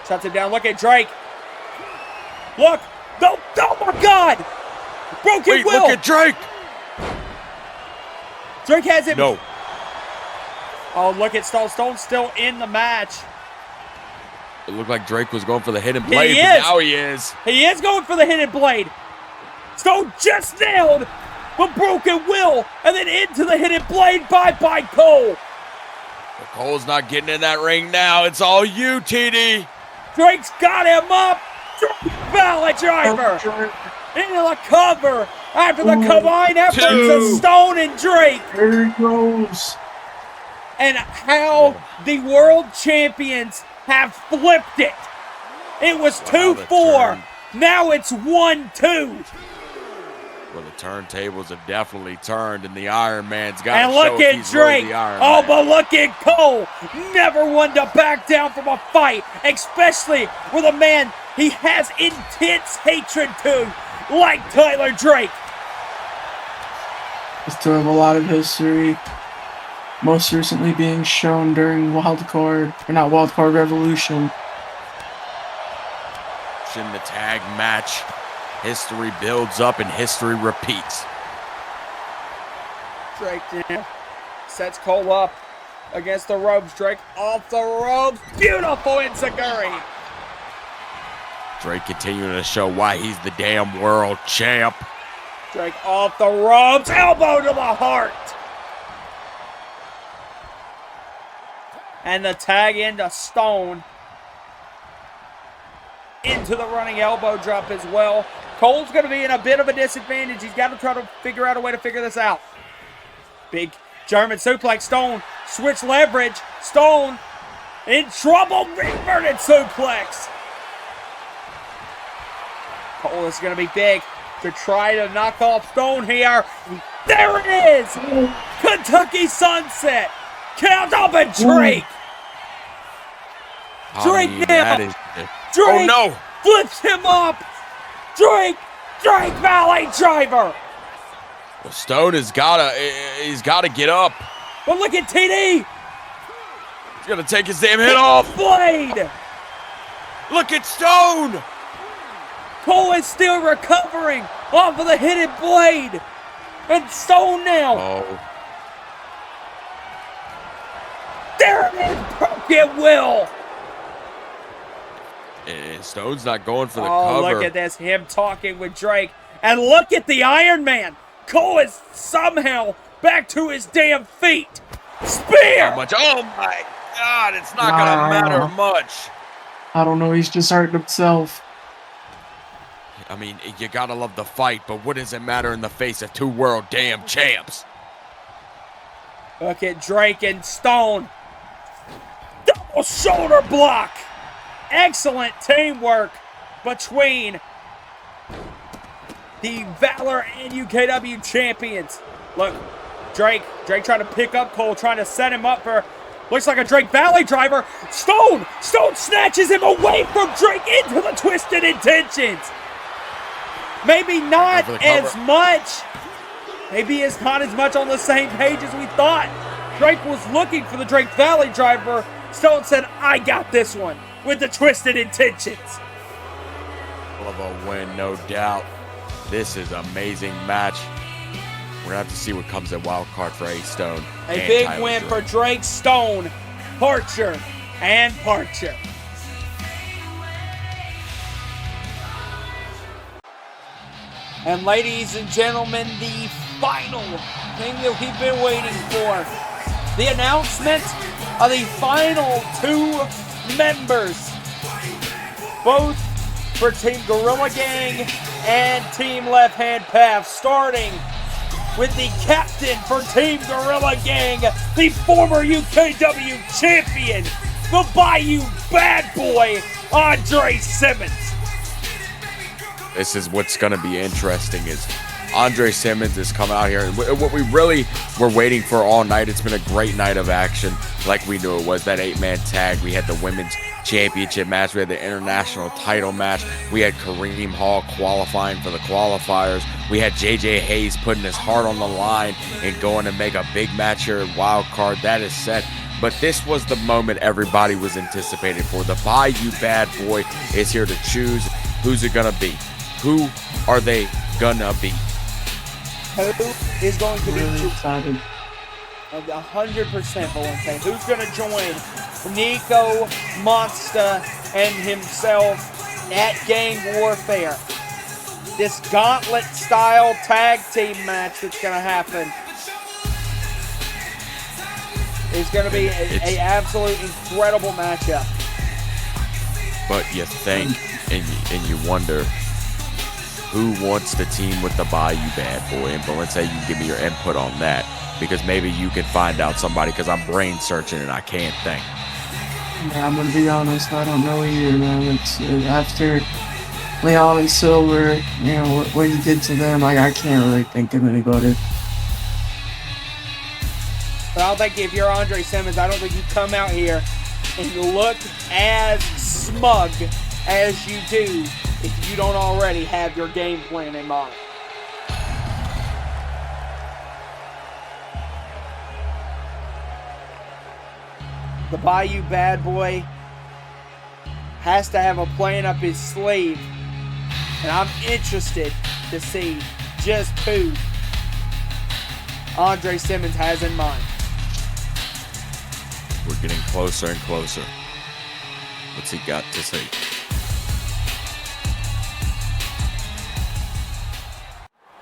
Shuts it down. Look at Drake. Look. No. Oh, my God. Broken Wait, will. look at Drake. Drake has him. No. Oh, look at Stone. Stone's still in the match. It looked like Drake was going for the hidden blade, He but is. now he is. He is going for the hidden blade. Stone just nailed the broken will and then into the hidden blade by Cole. But Cole's not getting in that ring now. It's all you, TD. Drake's got him up. Valley driver into the cover after the combined efforts of Stone and Drake. There he goes. And how the world champions have flipped it. It was 2-4. Now it's 1-2. Well, the turntables have definitely turned, and the Iron Man's got And to show look if at he's really Drake. the Iron Oh, Man. but look at Cole. Never one to back down from a fight, especially with a man he has intense hatred to, like Tyler Drake. These two have a lot of history. Most recently being shown during Wildcard Revolution. In the tag match, history builds up and history repeats. Drake now sets Cole up against the ropes. Drake off the ropes. Beautiful enziguri. Drake continuing to show why he's the damn world champ. Drake off the ropes. Elbow to the heart. And the tag into Stone. Into the running elbow drop as well. Cole's going to be in a bit of a disadvantage. He's got to try to figure out a way to figure this out. Big German suplex. Stone. Switch leverage. Stone in trouble. Reverted suplex. Cole is going to be big to try to knock off Stone here. There it is. Kentucky Sunset. Count up and Drake. Drake now. Drake oh no! Flips him up. Drake Valley driver. Well, Stone he's gotta get up. But look at TD. He's gonna take his damn head off. Blade. Look at Stone. Cole is still recovering off of the hidden blade. And Stone now. Oh. There it is. Broken will. And Stone's not going for the Oh, cover. look at this. Him talking with Drake. And look at the Iron Man. Cole is somehow back to his damn feet. Spear. How much? Oh my God! It's not gonna matter much. I don't know. He's just hurting himself. I mean, you gotta love the fight, but what does it matter in the face of two world damn champs? Look at Drake and Stone. Double shoulder block. Excellent teamwork between the Valor and UKW champions. Look, Drake trying to pick up Cole, trying to set him up for, looks like a Drake Valley driver. Stone snatches him away from Drake into the Twisted Intentions. Maybe not as much. Maybe it's not as much on the same page as we thought. Drake was looking for the Drake Valley driver. Stone said, I got this one with the Twisted Intentions. Of a win, no doubt. This is an amazing match. We're gonna have to see what comes at Wild Card for A-Stone. A big win for Drake, Stone, Parcher, and Parcher. And ladies and gentlemen, the final thing that we've been waiting for. The announcement of the final two members. Both for Team Gorilla Gang and Team Left Hand Path. Starting with the captain for Team Gorilla Gang, the former UKW champion, the Bayou Bad Boy, Andre Simmons. This is what's going to be interesting is Andre Simmons has come out here. And what we really were waiting for all night, it's been a great night of action like we knew it was. That 8-man tag. We had the women's championship match. We had the international title match. We had Kareem Hall qualifying for the qualifiers. We had JJ Hayes putting his heart on the line and going to make a big match here at Wild Card. That is set. But this was the moment everybody was anticipating for. The Bayou Bad Boy is here to choose Who's it gonna be? Who are they gonna be? Who is going to be Really excited. 100% Valente? Who's going to join Nico, Monster, and himself at Gang Warfare? This gauntlet-style tag team match that's going to happen is going to be an absolute incredible matchup. But you think, and you wonder, who wants the team with the Bayou Bad Boy? And Valente, you can give me your input on that, because maybe you can find out somebody, because I'm brain searching and I can't think. Yeah, I'm gonna be honest, I don't know either, man. It's after Leon and Silver, you know, what he did to them, like, I can't really think of anybody. But I don't think if you're Andre Simmons, I don't think you come out here and you look as smug as you do if you don't already have your game plan in mind. The Bayou Bad Boy has to have a plan up his sleeve, and I'm interested to see just who Andre Simmons has in mind. We're getting closer and closer. What's he got to say?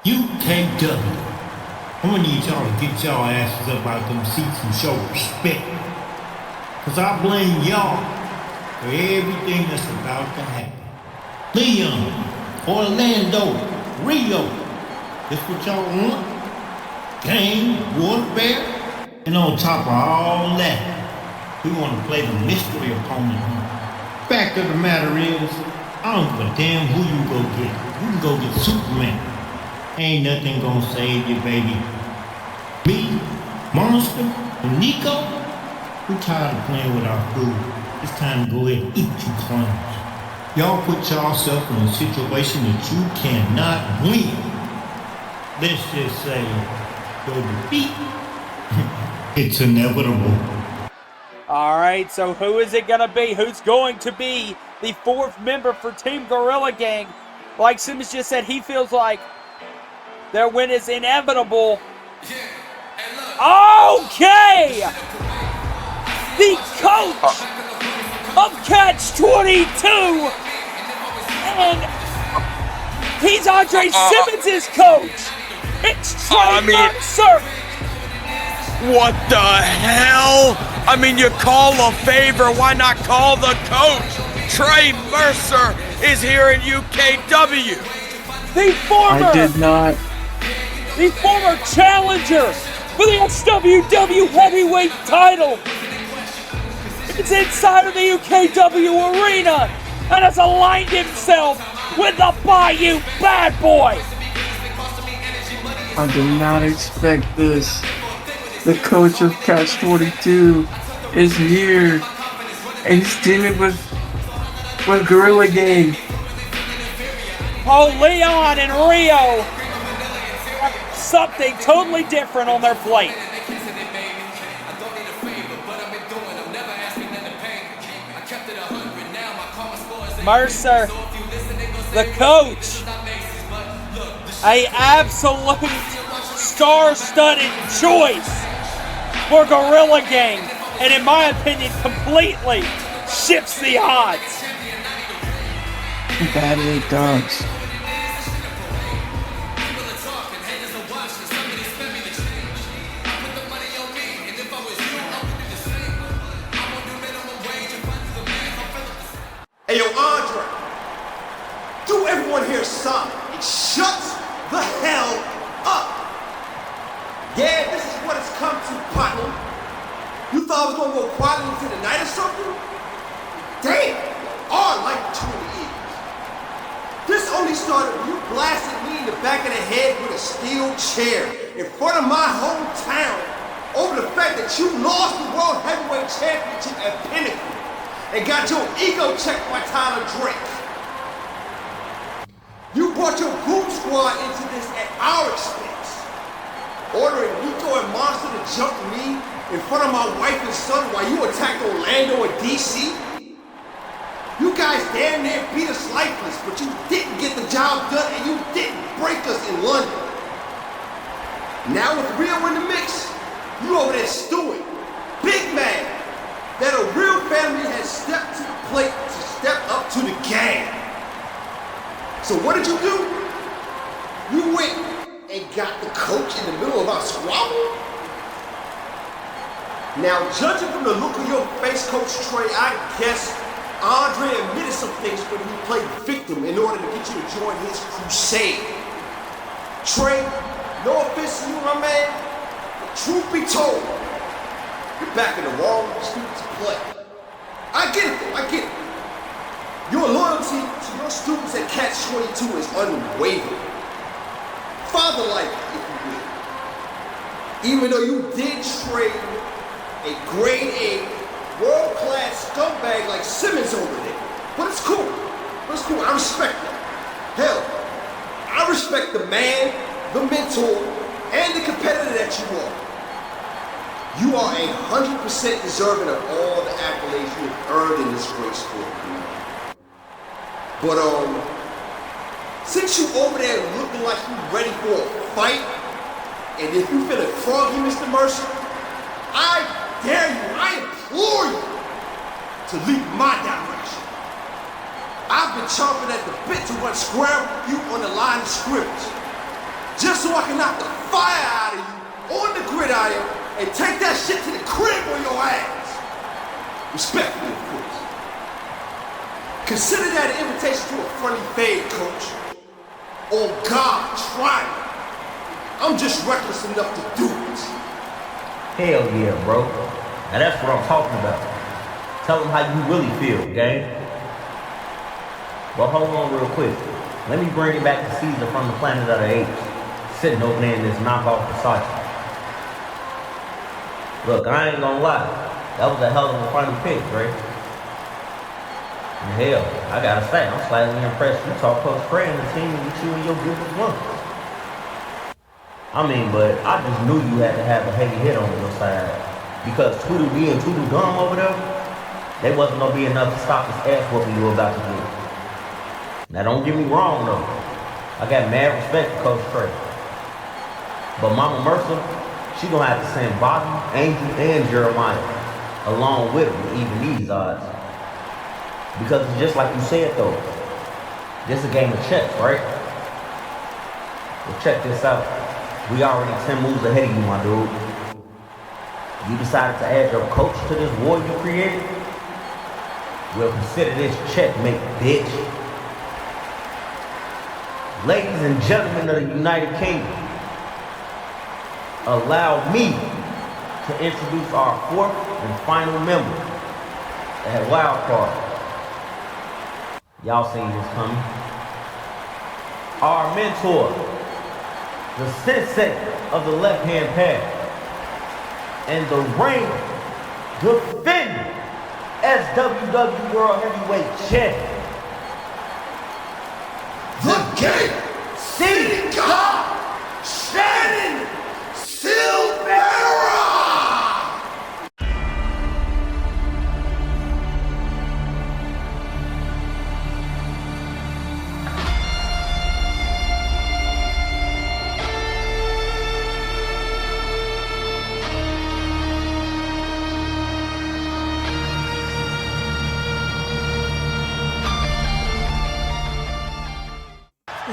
UKW. I'm gonna need y'all to get y'all asses up out them seats and show respect. Cause I blame y'all for everything that's about to happen. Leon, Orlando, Rio. This what y'all want? Gang, warfare? And on top of all that, we wanna play the mystery opponent. Fact of the matter is, I don't give a damn who you go get. You can go get Superman. Ain't nothing gonna save you, baby. Me, Monster, and Nico, we tired of playing with our food. It's time to go ahead and eat you clowns. Y'all put yourself in a situation that you cannot win. Let's just say, your defeat, it's inevitable. All right, so who is it going to be? Who's going to be the fourth member for Team Gorilla Gang? Like Simmons just said, he feels like their win is inevitable. Okay! The coach of Catch-22! And he's Andre Simmons' coach! It's Trey Mercer! What the hell? I mean, you call a favor, why not call the coach? Trey Mercer is here in UKW. I did not. The former challenger for the SWW heavyweight title. It's inside of the UKW arena and has aligned himself with the Bayou Bad Boy. I did not expect this. The coach of Catch-22 is here, and he's teaming with Gorilla Gang. Oh, Leon and Rio have something totally different on their plate. Mercer, the coach, a absolute star-studded choice for Gorilla Gang, and in my opinion, completely shifts the odds. That it does. Hey, yo, Andre, do everyone here stop and shut the hell up. Yeah, this is what it's come to, partner. You thought I was gonna go quietly into the night or something? Damn, all like between the ears. This only started when you blasted me in the back of the head with a steel chair in front of my hometown over the fact that you lost the World Heavyweight Championship at Pinnacle and got your ego checked by Tyler Drake. You brought your boot squad into this at our expense, ordering Nico and Monster to jump me in front of my wife and son while you attacked Orlando and DC. You guys damn near beat us lifeless, but you didn't get the job done and you didn't break us in London. Now with Rio in the mix, you over there stewing. Big man that a real family has stepped to the plate to step up to the game. So what did you do? You went and got the coach in the middle of our squabble? Now, judging from the look on your face, Coach Trey, I guess Andre admitted some things when he played victim in order to get you to join his crusade. Trey, no offense to you, my man, but truth be told, you're back in the wrong student to play. I get it though, I get it. Your loyalty to your students at Catch 22 is unwavering. Father-like, if you will. Even though you did trade a grade A, world-class scumbag like Simmons over there. But it's cool. I respect that. Hell, I respect the man, the mentor, and the competitor that you are. You are 100% deserving of all the accolades you have earned in this great sport. But since you over there looking like you ready for a fight, and if you feeling froggy, Mr. Mercer, I dare you, I implore you to leave my direction. I've been chomping at the bit to run square with you on the line of scrimmage, just so I can knock the fire out of you on the gridiron and take that shit to the crib on your ass. Respectfully, of course. Consider that an invitation to a friendly fade, Coach. On God, try it. I'm just reckless enough to do it. Hell yeah, bro. Now that's what I'm talking about. Tell them how you really feel, gang. But hold on real quick. Let me bring it back to Caesar from the Planet of the Apes, sitting over there in this knockoff Versace. Look, I ain't gonna lie. That was a hell of a funny pick, right? And hell, I gotta say, I'm slightly impressed you talk Coach Cray and the team with you and your group of ones. I mean, but I just knew you had to have a heavy hit on your side. Because Tweedledee and Tweedledum over there, they wasn't gonna be enough to stop this ass whooping you were about to do. Now don't get me wrong though. I got mad respect for Coach Cray. But Mama Mercer, she gonna have to send Bobby, Angel, and Jeremiah along with her to even these odds. Because it's just like you said though. This is a game of chess, right? Well, check this out. We already 10 moves ahead of you, my dude. You decided to add your coach to this war you created? Well, consider this checkmate, bitch. Ladies and gentlemen of the United Kingdom, allow me to introduce our fourth and final member at Wild Card. Y'all seen this coming. Our mentor, the sensei of the left-hand path, and the reigning, defending SWW World Heavyweight Champion, The Game City God, Shannon Silvera!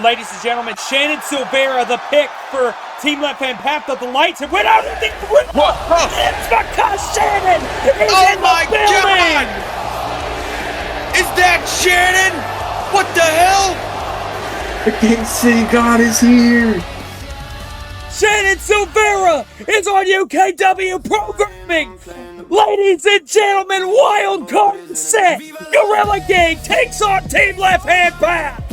Ladies and gentlemen, Shannon Silvera, the pick for Team Left Hand Path of the Lights, and went out of the group. What? It's because Shannon is in my the building. God! Is that Shannon? What the hell? The Game City God is here! Shannon Silvera is on UKW programming. Ladies and gentlemen, wild card set. Gorilla Gang takes on Team Left Hand Path.